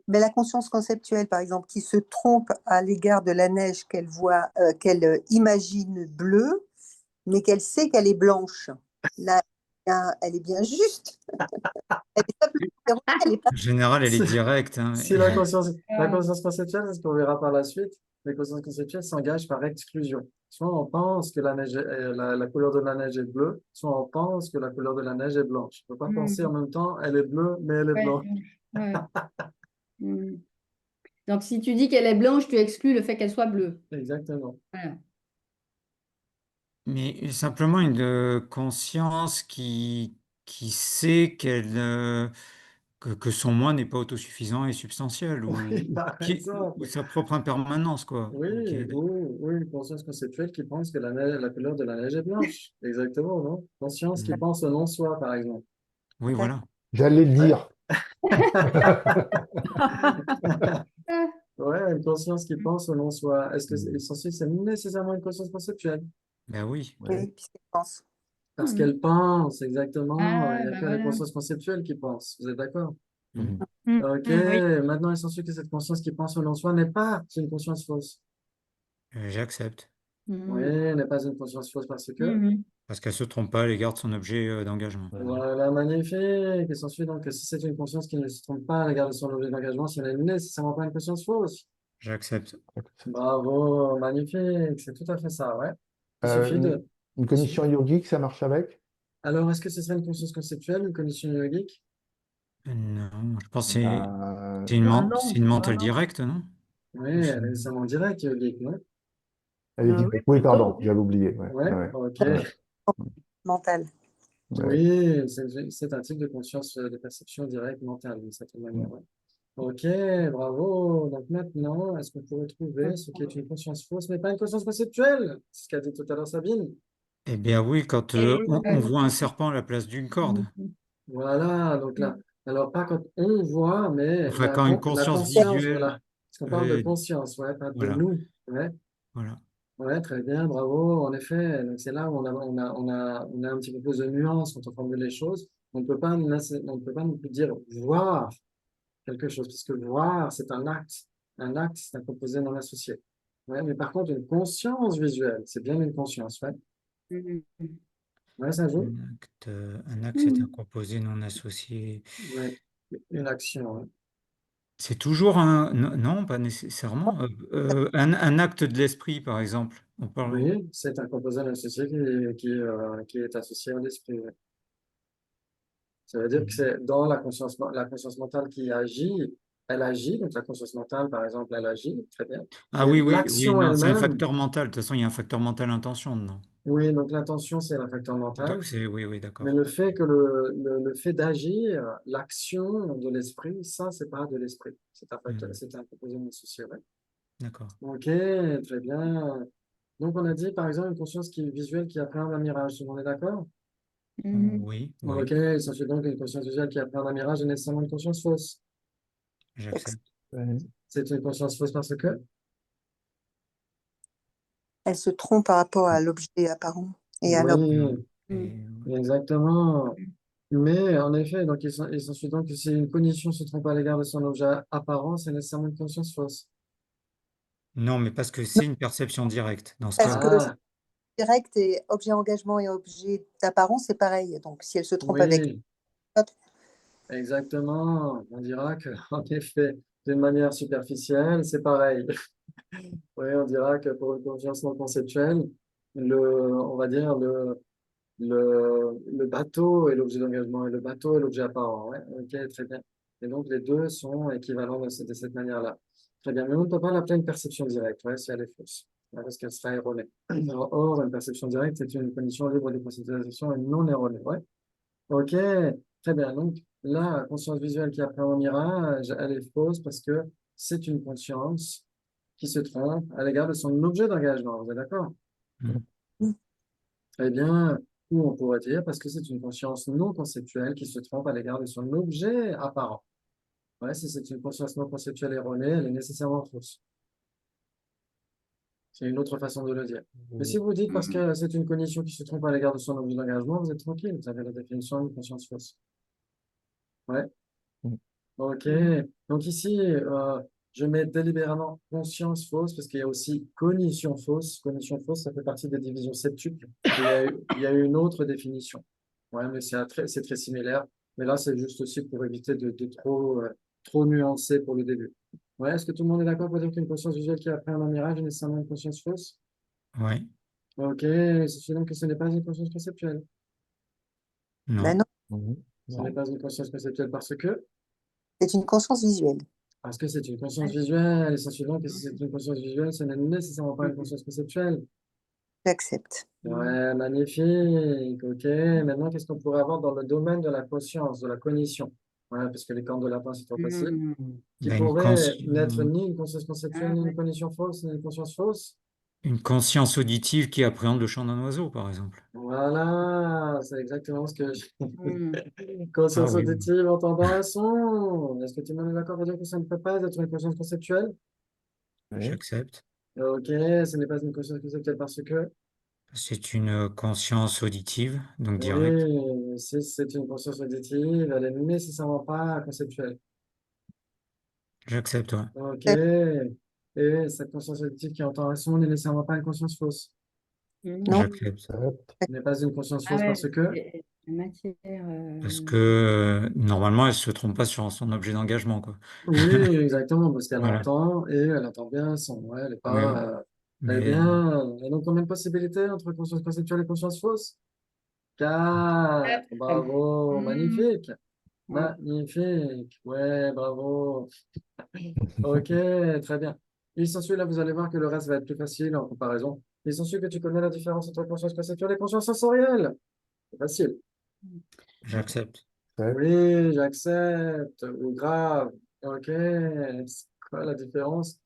Mais la conscience conceptuelle, par exemple, qui se trompe à l'égard de la neige qu'elle voit, qu'elle imagine bleue, mais qu'elle sait qu'elle est blanche. Là, elle est bien juste. Elle est simplement Elle est pas En général, elle est Si, directe, hein, si la conscience Ah, conceptuelle, c'est ce qu'on verra par la suite, les consciences conceptuelles s'engagent par exclusion. Soit on pense que la couleur de la neige est bleue, soit on pense que la couleur de la neige est blanche. On ne peut pas penser en même temps, elle est bleue, mais elle est ouais, blanche. ouais. Hmm. Donc, si tu dis qu'elle est blanche, tu exclus le fait qu'elle soit bleue. Exactement. Voilà. mais simplement une conscience qui sait que son moi n'est pas autosuffisant et substantiel, Oui, par ou exemple. sa propre impermanence, quoi. Oui, Ok. ou une conscience conceptuelle qui pense que la couleur de la neige est blanche. Exactement, non? Conscience qui Mm. pense au non-soi, par exemple. Oui, d'accord. voilà. J'allais le Ouais. dire. Ouais, une conscience qui pense au non-soi. Est-ce que Mm. c'est nécessairement une conscience conceptuelle? Ben oui. Ouais. Oui, puisqu'elle pense. Parce Hmm. qu'elle pense, exactement. Il Ah, n'y a ben que les voilà. consciences conceptuelles qui pensent. Vous êtes d'accord? Mm. Ok, Oui. maintenant il s'ensuit que cette conscience qui pense au non-soi n'est pas une conscience fausse. J'accepte. Oui, Hmm. n'est pas une conscience fausse parce que, Mhm. Parce qu'elle se trompe pas à l'égard de son objet d'engagement. Ouais. voilà, magnifique. Il s'ensuit donc que si c'est une conscience qui ne se trompe pas à l'égard de son objet d'engagement, ce n'est nécessairement pas une conscience fausse. J'accepte. Bravo, magnifique. C'est tout à fait ça, ouais. Il Euh, suffit une, de. une cognition yogique, ça marche avec? Alors, est-ce que ce serait une conscience conceptuelle, une condition yogique? Non, je pense que Ben, Ah c'est non, une ah mentale non. directe, non? Oui, Ou elle est nécessairement directe, yogique, non? elle est Oui, directe. Oui, plutôt, pardon, oui. j'avais oublié. Ouais, Ouais, ouais, ok. ouais, Mentale. ouais. Oui, c'est un type de conscience de perception directe mentale, d'une certaine manière. Ouais. Ok, bravo. Donc maintenant, est-ce qu'on pourrait trouver ce qui est une conscience fausse, mais pas une conscience conceptuelle? C'est ce qu'a dit tout à l'heure Sabine. Eh bien oui, quand Et oui, on Ouais. voit un serpent à la place d'une corde. Mhm. Voilà, donc là, alors pas quand on voit, mais Enfin, quand une la conscience conscience, visuelle, voilà. Parce qu'on parle de euh, conscience, ouais, pas de voilà, nous. Ouais, voilà. ouais, très bien, bravo, en effet. Donc c'est là où on a un petit peu plus de nuance quand on formule les choses. On ne peut pas, on ne peut pas non plus dire voir quelque chose, parce que voir, c'est un acte. Un acte, c'est un composé non associé. Ouais, mais par contre, une conscience visuelle, c'est bien une conscience, ouais. Mhm. Ouais, ça joue. Un acte, c'est un Mhm. composé non associé. Ouais, une action, ouais. C'est toujours un... Non, non, pas nécessairement. Un acte de l'esprit, par exemple. On parle... Oui, c'est un composé non associé qui est associé à l'esprit, ouais. Ça veut dire que c'est dans la conscience mentale qui agit, elle agit, donc la conscience mentale, par exemple, elle agit, très bien. Ah Mais oui, oui, oui, l'action non, c'est un elle-même, facteur mental. De toute façon, il y a un facteur mental intention dedans. oui, donc l'intention, c'est un facteur mental. Donc c'est... Oui, oui, Mais d'accord. le fait que le fait d'agir, l'action de l'esprit, ça, c'est pas de l'esprit. C'est un facteur, Mhm. c'est un composé non associé, ouais. D'accord. Ok, très bien. Donc, on a dit, par exemple, une conscience qui est visuelle qui appréhende un mirage. Tout le monde est d'accord? Mhm. Oui, Ok, oui, il s'agit donc d'une conscience visuelle qui appréhende un mirage est nécessairement une conscience fausse. j'accepte. Ouais. C'est une conscience fausse parce que? Elle se trompe par rapport à l'objet apparent et à l'objet. Oui, Mhm. Et, exactement. Mais en effet, donc il s'ensuit donc que si une cognition se trompe à l'égard de son objet apparent, c'est nécessairement une conscience fausse. non, mais parce que c'est une perception directe dans ce Parce cas-là. que Ah, direct et objet engagement et objet d'apparence, c'est pareil. Donc, si elle se trompe avec oui, l'autre, exactement. On dira que, en effet, d'une manière superficielle, c'est pareil. Oui, on dira que pour une conscience non conceptuelle, on va dire le bateau est l'objet d'engagement et le bateau est l'objet apparent. Ouais, ok, très bien. Et donc, les deux sont équivalents de cette manière-là. Très bien. Mais on ne peut pas l'appeler une perception directe, ouais, si elle est fausse, ouais, parce qu'elle sera erronée. Or, une perception directe, c'est une condition libre de conceptualisation et non erronée. Ouais. Ok, très bien. Donc, la conscience visuelle qui appréhende un mirage, elle est fausse parce que c'est une conscience qui se trompe à l'égard de son objet d'engagement. Vous êtes d'accord? Mhm. Eh bien, ou on pourrait dire parce que c'est une conscience non conceptuelle qui se trompe à l'égard de son objet apparent. Ouais, si c'est une conscience non conceptuelle erronée, elle est nécessairement fausse. C'est une autre façon de le dire. Mais si vous dites parce que c'est une cognition qui se trompe à l'égard de son objet d'engagement, vous êtes tranquille, vous avez la définition d'une conscience fausse. Ouais, ok. Donc ici, je mets délibérément conscience fausse parce qu'il y a aussi cognition fausse. Cognition fausse, ça fait partie des divisions septuples. Et il y a une autre définition. Ouais, mais c'est très similaire. Mais là, c'est juste aussi pour éviter de trop nuancer pour le début. Ouais, est-ce que tout le monde est d'accord pour dire qu'une conscience visuelle qui appréhende un mirage est nécessairement une conscience fausse? Ouais. Ok, c'est suffisant que ce n'est pas une conscience conceptuelle. Ben Non. non, Mhm. Ce n'est pas une conscience conceptuelle c'est une conscience visuelle. parce que c'est une conscience visuelle. Et c'est suffisant que si c'est une conscience visuelle, ce n'est nécessairement pas une conscience conceptuelle. J'accepte. Ouais, magnifique. Ok, maintenant, qu'est-ce qu'on pourrait avoir dans le domaine de la conscience, de la cognition? Ouais, parce que les cordes de lapin, c'est trop facile. Hmm. Qui Ben, une, pourrait n'être consci- ni une conscience conceptuelle, Ah, ni une ouais. cognition fausse, ni une conscience fausse. une conscience auditive qui appréhende le chant d'un oiseau, par exemple. Voilà, c'est exactement ce que je... Hmm. Ah Conscience oui, auditive entendant un son. Est-ce que tu m'es d'accord pour dire que ça ne peut pas être une conscience conceptuelle? Oui. j'accepte. Ok, ce n'est pas une conscience conceptuelle parce que, C'est une conscience auditive, donc directe. oui, si c'est une conscience auditive, elle est nécessairement pas conceptuelle. J'accepte, ouais. Ok, et cette conscience auditive qui entend un son n'est nécessairement pas une conscience fausse. Hmm. Non, J'accepte. Ce n'est pas une conscience Ah fausse ouais, parce que, la matière. Parce que normalement, elle se trompe pas sur son objet d'engagement, quoi. oui, exactement, parce qu'elle Voilà. entend et elle entend bien un son. Ouais, elle est Oui, oui. pas, elle est Mais bien. Et donc, combien de possibilités entre conscience conceptuelle et conscience fausse? 4. Bravo, Hmm. magnifique. Ouais. Magnifique. Ouais, bravo. Ok, très bien. Il s'ensuit, là, vous allez voir que le reste va être plus facile en comparaison. Il s'ensuit que tu connais la différence entre conscience conceptuelle et conscience sensorielle. C'est facile. j'accepte. Ouais. Oui, j'accepte. Ou grave. Ok. C'est quoi la différence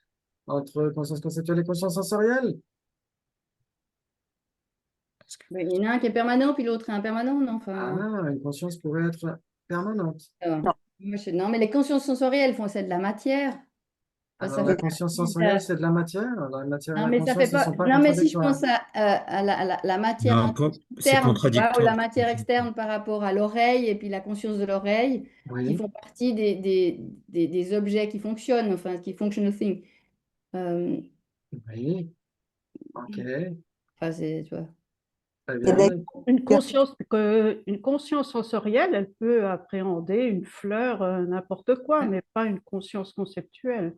entre conscience conceptuelle et conscience sensorielle? Parce que- Mais il y en a un qui est permanent, puis l'autre est impermanent, non? Ah, Enfin, une conscience pourrait être permanente. non. Non, mais les consciences sensorielles font c'est de la matière. Enfin, Alors, ça la fait conscience partie sensorielle, c'est de la matière. La matière et Non, la mais ça fait conscience ne pas. sont pas Non, mais si je contradictoires. pense à la matière Non, c'est interne, tu vois, ou la contradictoire. matière externe par rapport à l'oreille et puis la conscience de l'oreille, qui Oui, font partie des objets qui fonctionnent, enfin, qui functional thing. Euh, oui. Ok, enfin, c'est, tu vois. très Il y en a bien. Une conscience sensorielle, elle peut appréhender une fleur, n'importe quoi, mais pas une conscience conceptuelle.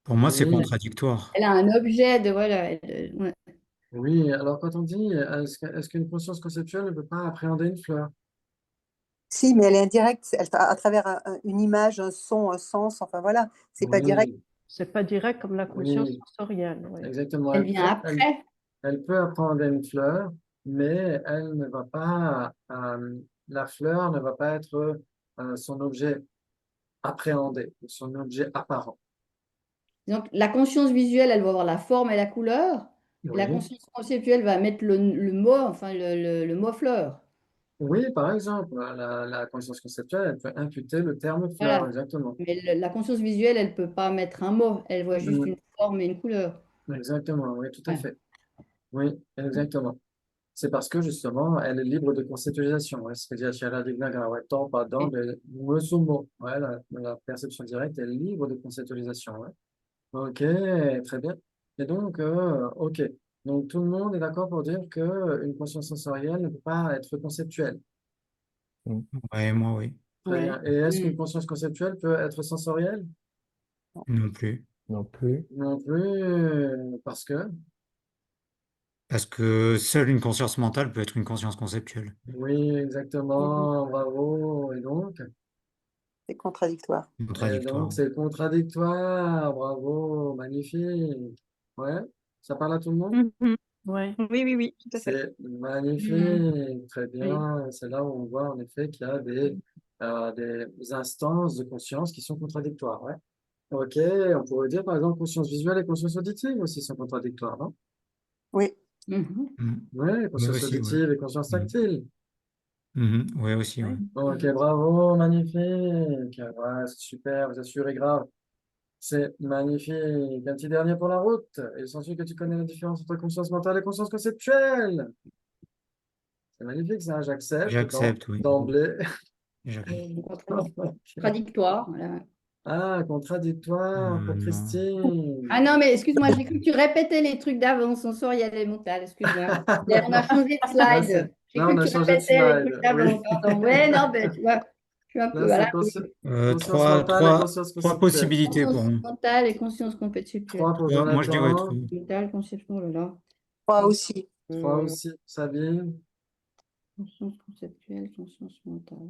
Pour moi, c'est Oui, contradictoire. Elle a un objet de voilà. Ouais. oui. Alors, quand on dit, est-ce qu'une conscience conceptuelle ne peut pas appréhender une fleur? Si, mais elle est indirecte, à travers une image, un son, un sens, enfin voilà, c'est pas direct. Oui, C'est pas direct comme la conscience oui, sensorielle. Oui. exactement. Elle vient après. Elle peut appréhender une fleur, mais elle ne va pas, la fleur ne va pas être son objet appréhendé, son objet apparent. Donc, la conscience visuelle, elle va avoir la forme et la couleur. Et la Oui, conscience conceptuelle va mettre le mot, enfin, le mot fleur. oui, par exemple, la conscience conceptuelle, elle peut imputer le terme fleur, Voilà. exactement. Mais la conscience visuelle, elle ne peut pas mettre un mot, elle voit juste Mm, une forme et une couleur. exactement, oui, tout à Ouais. fait. Oui, exactement. C'est parce que justement, elle est libre de conceptualisation. Ouais, c'est ce que dit Achille Dignaga. Ouais, tant, pas dans, Oui. mais mot sous mot. Ouais, la perception directe est libre de conceptualisation. Ouais. Ok, très bien. Et donc, ok. Donc, tout le monde est d'accord pour dire que une conscience sensorielle ne peut pas être conceptuelle. Ouais, moi, oui. Très Oui. bien. Et est-ce qu'une Mm. conscience conceptuelle peut être sensorielle? Non plus. Non plus. Non plus, parce que, Parce que seule une conscience mentale peut être une conscience conceptuelle. oui, Mhm. exactement, bravo. C'est contradictoire. Et donc, Contradictoire. c'est contradictoire, bravo, magnifique. Ouais, ça parle à tout le monde? Mhm. Ouais. Oui, oui, oui, tout à fait. C'est Mm. magnifique, très Oui. bien. C'est là où on voit en effet qu'il y a des instances de conscience qui sont contradictoires. Ouais. Ok, on pourrait dire par exemple conscience visuelle et conscience auditive aussi sont contradictoires, non? Oui, Mhm. Mm. Oui, Oui, conscience aussi, ouais. auditive et conscience Mm. tactile. Mhm. Oui, aussi, ouais. Ok, bravo, magnifique. Ouais, c'est super, vous assurez grave. C'est magnifique. Un petit dernier pour la route. Il s'ensuit que tu connais la différence entre conscience mentale et conscience conceptuelle. C'est magnifique, ça, j'accepte J'accepte, oui. d'emblée. J'accepte. Contradictoire. Voilà. Ah, contradictoire pour Non. Ah Christine. non, mais excuse-moi, j'ai cru que tu répétais les trucs d'avant, sensoriel et mental, excuse-moi. On a changé de Là, slide. J'ai là, cru on que a tu changé de répétais les trucs slide. d'avant, Oui. pardon. Ouais, non, ben tu vois. suis un Là, peu à la c'est conscience Trois, mentale et trois, conscience trois conceptuelle. possibilités pour conscience moi. mentale et conscience conceptuelle. 3 pour Moi, je dirais Jonathan, 3. Mentale, conception, oh là là. 3 aussi. 3 aussi, Sabine. Conscience conceptuelle, conscience mentale.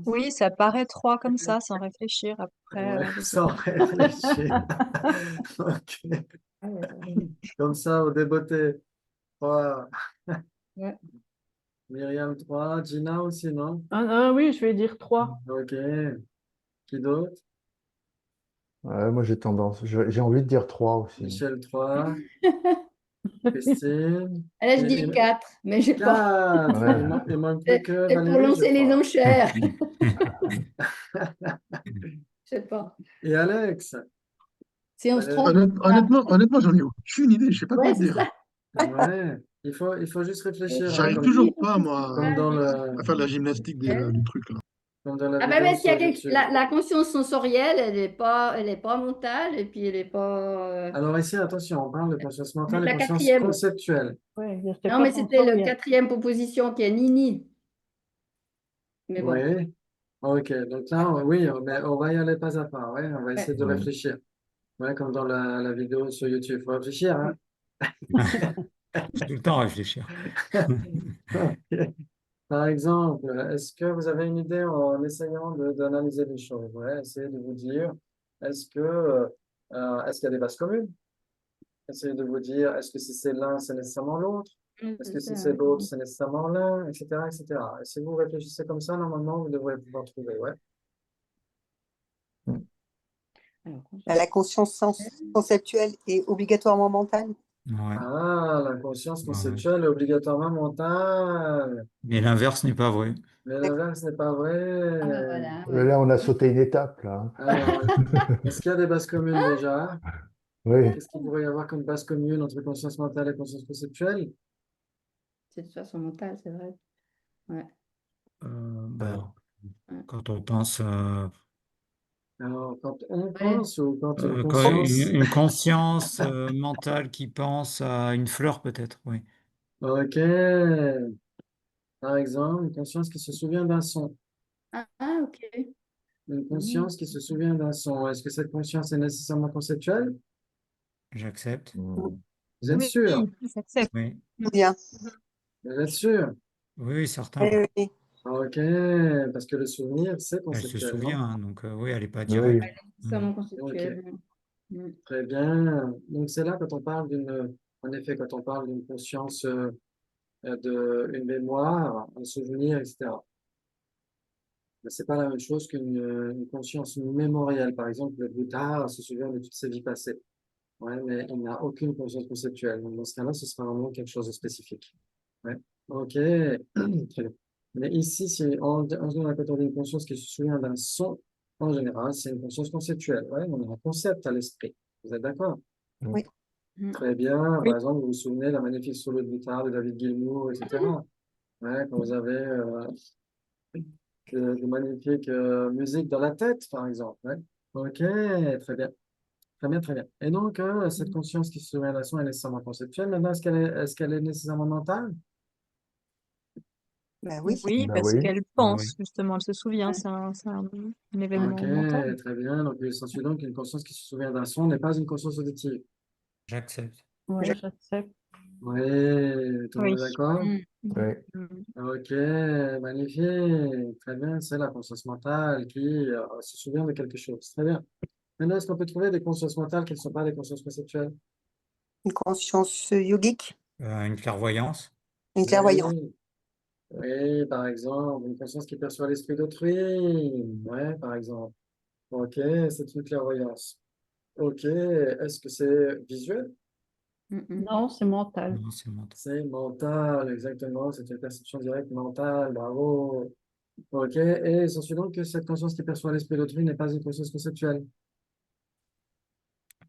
Oui, ça paraît 3 comme ça, sans réfléchir après. Ouais, Je sais sans pas. réfléchir. Ok. Ah ouais, Comme ça, au débeauté. 3. ouais. Myriam, 3. Gina aussi, non? Oui, je vais dire 3. Ok. Qui d'autre? Ouais, moi, j'ai envie de dire 3 aussi. Michel, 3. Christine. Ah, là, je dis 4, mais j'ai pas. 4. Ouais. Il manque plus que C'est pour Valérie, je lancer les crois. enchères. Je sais pas. Et Alex. Si on se Valérie. trompe, Honnêtement, j'en ai aucune idée. Je sais pas quoi ouais, te c'est dire. ça. Ouais. Il faut juste réfléchir, hein, J'arrive comme, toujours pas, moi, comme dans à faire le, la gymnastique du truc, là. comme dans la Ah ben, vidéo parce qu'il y sur a YouTube. la conscience sensorielle, elle est pas mentale, et puis elle est pas. Alors ici, attention, on parle de conscience mentale et La conscience quatrième. conceptuelle. Ouais, c'est Non, pas mais c'était le sensoriel. 4e proposition qui est Nini. Mais bon. Oui. Ok. Donc là, oui, on va y aller pas à pas. Ouais, on va essayer de Ouais. réfléchir. Ouais, comme dans la vidéo sur YouTube. Il faut réfléchir, hein. Faut tout le temps réfléchir. Ok. Par exemple, est-ce que vous avez une idée en essayant d'analyser les choses? Ouais, essayez de vous dire, est-ce qu'il y a des bases communes? Essayez de vous dire, est-ce que si c'est l'un, c'est nécessairement l'autre? Est-ce que C'est si ça, c'est ouais. l'autre, c'est nécessairement l'un, etc., etc. Et si vous réfléchissez comme ça, normalement, vous devrez pouvoir trouver, ouais. Alors, La conscience conceptuelle est obligatoirement mentale. Ouais. Ah, la conscience Ouais. conceptuelle est obligatoirement mentale. Mais l'inverse n'est pas vrai. Mais l'inverse n'est pas ah, vrai. ben voilà, ouais. Là, on a sauté une étape, là. Alors, est-ce qu'il y a des bases communes déjà? Oui. Qu'est-ce qu'il pourrait y avoir comme base commune entre conscience mentale et conscience conceptuelle? C'est de toute façon mentale, c'est vrai. Ouais. Bah, Ouais. quand on pense Alors, quand on Ouais. pense ou quand une quand conscience... une conscience mentale qui pense à une fleur, peut-être, oui. Ok. Par exemple, une conscience qui se souvient d'un son. Ah, ok. Une conscience qui se souvient d'un son. Est-ce que cette conscience est nécessairement conceptuelle? J'accepte. Vous êtes Oui, sûr? j'accepte. Oui, Bien. Vous êtes sûr? oui, Oui, certain. oui, oui. Ok, parce que le souvenir, c'est Elle se conceptuel, non? souvient, hein, donc oui, elle n'est pas Oui. directe. C'est vraiment Ok, conceptuel. Mm. très bien. Donc c'est là quand on parle en effet, quand on parle d'une conscience, une mémoire, un souvenir, etc. Mais c'est pas la même chose une conscience mémorielle. Par exemple, le Bouddha se souvient de toutes ses vies passées. Ouais, mais il n'a aucune conscience conceptuelle. Donc, dans ce cas-là, ce sera vraiment quelque chose de spécifique. Ouais. Ok, très bien. Mais ici, si quand on a une conscience qui se souvient d'un son, en général, c'est une conscience conceptuelle. Ouais, on a un concept à l'esprit. Vous êtes d'accord? Oui. Mm. Très bien. Oui. Par exemple, vous vous souvenez de la magnifique solo de guitare de David Gilmour, etc. Ouais, quand vous avez de magnifiques musiques dans la tête, par exemple. Ouais. Ok, très bien. Très bien, très bien. Et donc, cette conscience qui se souvient d'un son est nécessairement conceptuelle. Maintenant, est-ce qu'elle est nécessairement mentale? Ben oui. Oui, Bah parce oui. qu'elle Ah pense, oui, justement, elle se souvient, c'est un Ok, événement mental. très bien. Donc, il s'ensuit donc qu'une conscience qui se souvient d'un son n'est pas une conscience auditive. j'accepte. Ouais, j'accepte. Oui, tout le monde Oui. est d'accord? Mm. Oui. Mm. Ok, magnifique. Très bien, c'est la conscience mentale qui se souvient de quelque chose. Très bien. Maintenant, est-ce qu'on peut trouver des consciences mentales qui ne sont pas des consciences conceptuelles? Une conscience yogique, Une clairvoyance. une clairvoyance. Oui, oui, par exemple, une conscience qui perçoit l'esprit d'autrui. Ouais, par exemple. Ok, c'est une clairvoyance. Ok, est-ce que c'est visuel? Mm, mm. Non, c'est mental. Non, c'est mental. C'est mental, exactement. C'est une perception directe mentale. Bravo. Ok, et il s'ensuit donc que cette conscience qui perçoit l'esprit d'autrui n'est pas une conscience conceptuelle.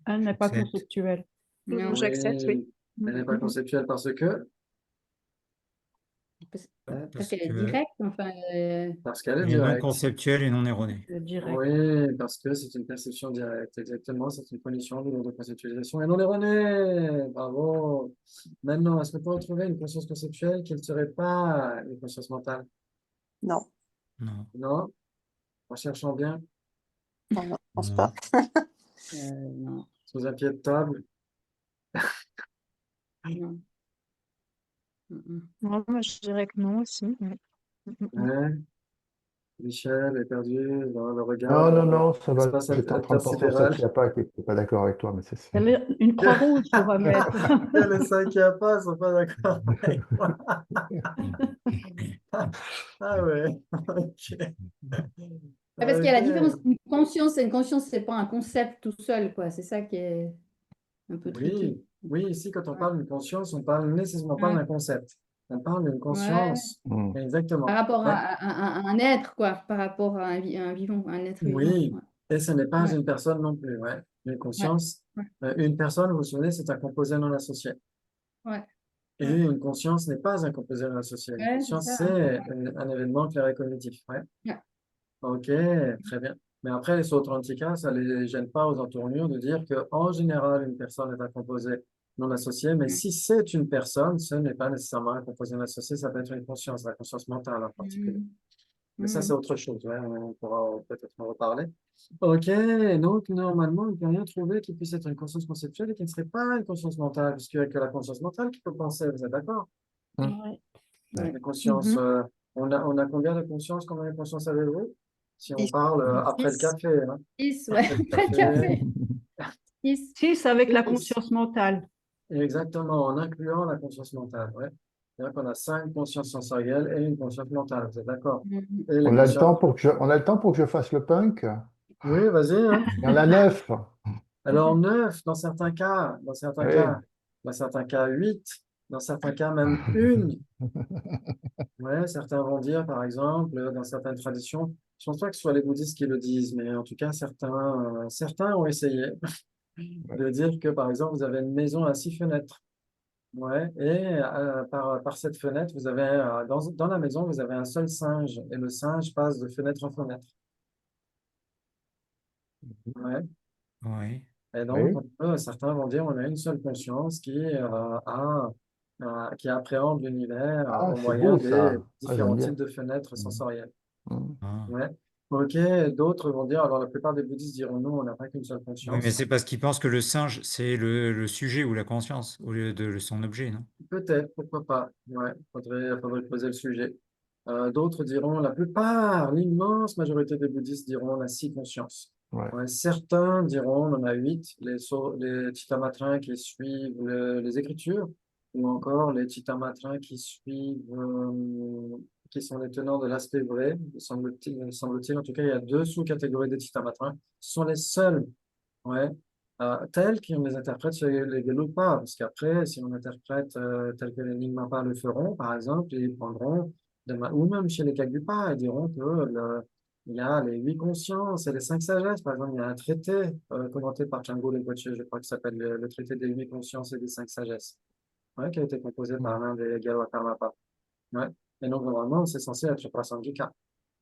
Elle n'est pas J'accepte. conceptuelle. Non, J'accepte, oui. Oui, elle n'est pas conceptuelle parce Parce qu'elle est que directe, enfin. parce qu'elle est elle est non directe. conceptuelle et non erronée. Le direct. Oui, parce que c'est une perception directe. Exactement, c'est une condition du de conceptualisation et non erronée. Bravo. Maintenant, est-ce qu'on peut retrouver une conscience conceptuelle qui ne serait pas une conscience mentale? Non. Non. Non? En cherchant bien, Non, je pense Non. pas. Non, sous un pied de table. non. Non, moi, je dirais que non aussi. Ouais. Ouais. Michel est perdu dans le regard Non, non, non, ça va. l'espace J'étais en train de penser au intersidéral. Sakyapa qui n'était pas d'accord avec toi, mais ça, c'est. Une croix rouge, on va mettre. Et les 5 à pas sont pas d'accord avec moi. Ah ouais, ok. Parce qu'il y a la différence. Ok. Une conscience, c'est pas un concept tout seul, quoi. C'est ça qui est un peu tricky. Oui, ici, quand on Ouais. parle d'une conscience, on parle nécessairement pas Ouais. d'un concept. On parle d'une Ouais. conscience. Hmm. Par Exactement. rapport Ouais. à un être, quoi. Par rapport à un vivant, un être vivant. Oui, Ouais. et ce n'est pas Ouais. une personne non plus. Ouais. Une Ouais. conscience, Ouais. une personne, vous vous souvenez, c'est un composé non associé. Ouais. Et Ouais. une conscience n'est pas un composé non associé. Une Ouais, c'est conscience, ça. c'est un événement clair et cognitif. Ouais. Ouais. Ok, très bien. Mais après, les autres antiquas, ça ne les gêne pas aux entournures de dire que, en général, une personne est un composé non associé, mais si c'est une personne, ce n'est pas nécessairement un composé non associé, ça peut être une conscience, la conscience mentale en particulier. Mhm. Mais ça, c'est Mhm. autre chose, ouais, on pourra peut-être en reparler. Ok, donc normalement, on ne peut rien trouver qui puisse être une conscience conceptuelle et qui ne serait pas une conscience mentale, puisqu'il n'y a que la conscience mentale qui peut penser, vous êtes d'accord? Hmm. Ouais. Ouais. Les consciences, Mhm. on a combien de consciences, combien de consciences avez-vous? Si on Six. parle après le 6, café, hein? 6, ouais. Après le Après le café, café. 6. 6 avec la six. conscience mentale. Exactement, en incluant la conscience mentale, ouais. C'est-à-dire qu'on a 5 consciences sensorielles et une conscience mentale, vous êtes d'accord? Et les On a le temps consciences, pour que on a le temps pour que je fasse le punk. oui, vas-y, hein. Il y en a 9. Alors 9 dans certains cas, dans certains Oui. cas, dans certains cas 8, dans certains cas même une. Ouais, certains vont dire, par exemple, dans certaines traditions, je pense pas que ce soit les bouddhistes qui le disent, mais en tout cas, certains ont essayé de dire que, par exemple, vous avez une maison à 6 fenêtres. Ouais, et par cette fenêtre, vous avez, dans la maison, vous avez un seul singe, et le singe passe de fenêtre en fenêtre. Ouais. Oui. Et donc, Oui. certains vont dire on a une seule conscience qui appréhende l'univers Ah, au c'est moyen beau des ça. Ah, différents j'aime types bien. de fenêtres Hmm. sensorielles. Hmm. Ah. Ouais. Ok, d'autres vont dire, alors la plupart des bouddhistes diront non, on n'a pas qu'une seule Oui, mais conscience. c'est parce qu'ils pensent que le singe, c'est le sujet ou la conscience au lieu de son objet, non? Peut-être, pourquoi pas. Ouais, faudrait poser le sujet. D'autres diront, la plupart, l'immense majorité des bouddhistes diront on a 6 consciences. Ouais. Ouais, certains diront on en a 8, les Chitamatrins qui suivent les Écritures, ou encore les Chitamatrins qui suivent, qui sont les tenants de l'aspect vrai, semble-t-il. En tout cas, il y a 2 sous-catégories des Chitamatrins. Ce sont les seuls, ouais, tels qu'on les interprète chez les Gelugpa, parce qu'après, si on interprète tel que les Nyingmapa le feront, par exemple, ils prendront, ou même chez les Kagyupa, ils diront que il y a les 8 consciences et les 5 sagesses. Par exemple, il y a un traité commenté par Django Rinpoche, je crois, qui s'appelle le traité des 8 consciences et des 5 sagesses, ouais, qui a été composé par l'un des Galwa Karmapa. Ouais. Et donc, normalement, c'est censé être Prasangika.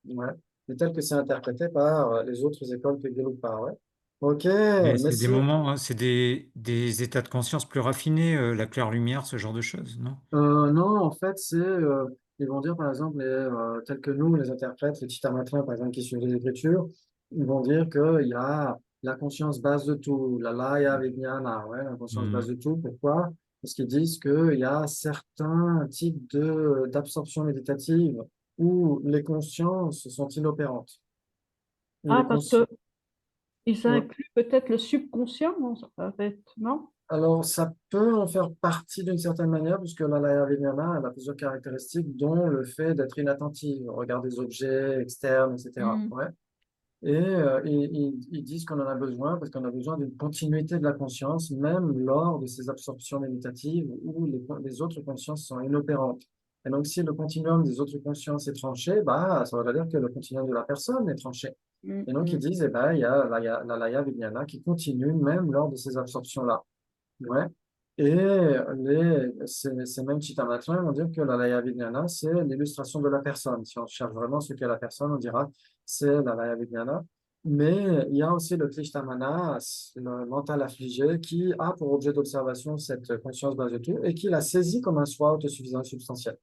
Ouais. Et tel que c'est interprété par les autres écoles que Gelugpa, ouais. Ok, Mais mais c'est des si, moments, hein, c'est des états de conscience plus raffinés, la claire lumière, ce genre de choses, non? non, en fait, ils vont dire, par exemple, tels que nous, les interprètes, les Chitamatrins, par exemple, qui suivent les Écritures, ils vont dire qu'il y a la conscience base de tout, la Laya Vijnana, ouais, la conscience base Hmm. de tout. Pourquoi? Parce qu'ils disent qu'il y a certains types d'absorption méditative où les consciences sont inopérantes. Et Ah, les parce consciences, que ils incluent peut-être le subconscient, en fait, non? alors, ça peut en faire partie d'une certaine manière, puisque la Laya Vijnana, elle a plusieurs caractéristiques, dont le fait d'être inattentive, au regard des objets externes, etc. Mhm. Ouais. Et ils disent qu'on en a besoin parce qu'on a besoin d'une continuité de la conscience, même lors de ces absorptions méditatives où les autres consciences sont inopérantes. Et donc, si le continuum des autres consciences est tranché, bah, ça veut dire que le continuum de la personne est tranché. Et donc, ils Mhm. disent, eh ben, il y a la Laya Vijnana qui continue même lors de ces absorptions-là. Ouais. Et ces mêmes Chitamatrins vont dire que la Laya Vijnana, c'est l'illustration de la personne. Si on cherche vraiment ce qu'est la personne, on dira c'est la Laya Vijnana. Mais il y a aussi le Klishtamana, le mental affligé, qui a pour objet d'observation cette conscience base de tout et qui la saisit comme un soi autosuffisant et substantiel.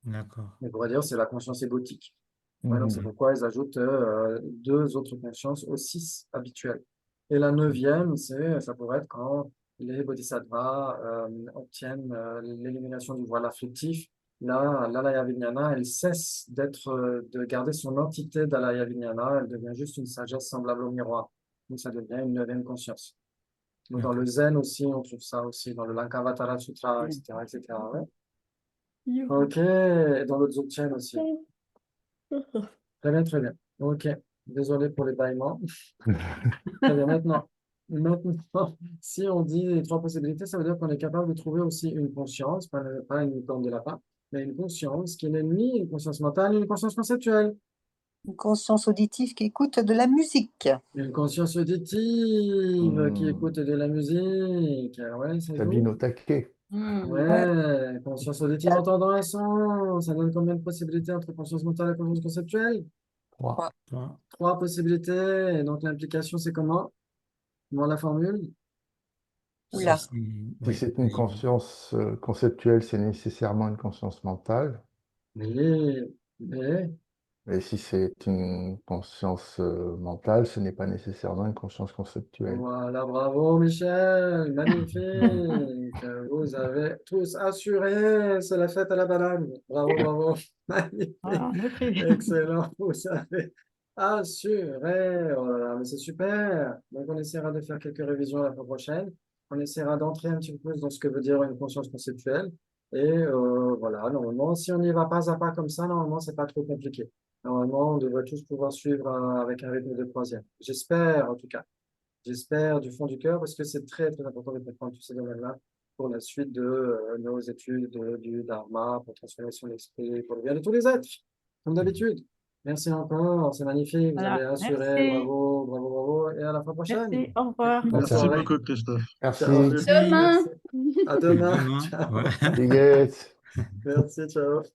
D'accord. On pourrait dire c'est la conscience égotique. Ouais, donc c'est Mhm. pourquoi ils ajoutent 2 autres consciences aux 6 habituelles. Et la 9e, ça pourrait être quand les bodhisattvas obtiennent l'élimination du voile afflictif. Là, l'alaya vijnana, elle cesse de garder son entité d'alaya vijnana, elle devient juste une sagesse semblable au miroir. Donc ça devient une 9e conscience. Donc dans le zen aussi, on trouve ça aussi, dans le Lankavatara Sutra, etc., etc. Ouais. Ok, et dans le Dzogchen aussi. Très bien, très bien. Ok, désolé pour les bâillements. Très bien, maintenant, si on dit les 3 possibilités, ça veut dire qu'on est capable de trouver aussi une conscience, pas une corne de lapin, mais une conscience qui n'est ni une conscience mentale, ni une conscience conceptuelle. Une conscience auditive qui écoute de la musique. Une conscience auditive qui Hmm. écoute de la musique. Ouais, c'est Sabine au vous. taquet. Hmm. Ouais. Ouais, conscience auditive entendant un son. Ça donne combien de possibilités entre conscience mentale et conscience conceptuelle? 3. 3 possibilités. Et donc l'implication, c'est comment? Comment la formule? Oula. Si Oui. c'est une conscience conceptuelle, c'est nécessairement une conscience mentale. Mais, Et si c'est une conscience mentale, ce n'est pas nécessairement une conscience conceptuelle. voilà, bravo Michel, magnifique. Vous avez tous assuré, c'est la fête à la banane. Bravo, bravo, magnifique, Ah, en effet. excellent, vous avez assuré. Oh là là, mais c'est super. Donc on essaiera de faire quelques révisions la fois prochaine. On essaiera d'entrer un petit peu plus dans ce que veut dire une conscience conceptuelle. Et voilà, normalement, si on y va pas à pas comme ça, normalement, c'est pas trop compliqué. Normalement, on devrait tous pouvoir suivre avec un rythme de 3e. J'espère, en tout cas. J'espère du fond du cœur parce que c'est très, très important de comprendre tous ces domaines-là pour la suite de nos études du Dharma, pour transformation de l'esprit, pour le bien de tous les êtres, comme d'habitude. Merci encore, c'est magnifique, vous avez Voilà. assuré, Merci. bravo, bravo, bravo, et à la fois prochaine. Merci. Au revoir. Bonne Merci soirée. beaucoup, Christophe. Ciao, Merci. Philippe. Demain. Merci. À demain. Demain, Ciao. ouais. Biguette. Merci, ciao.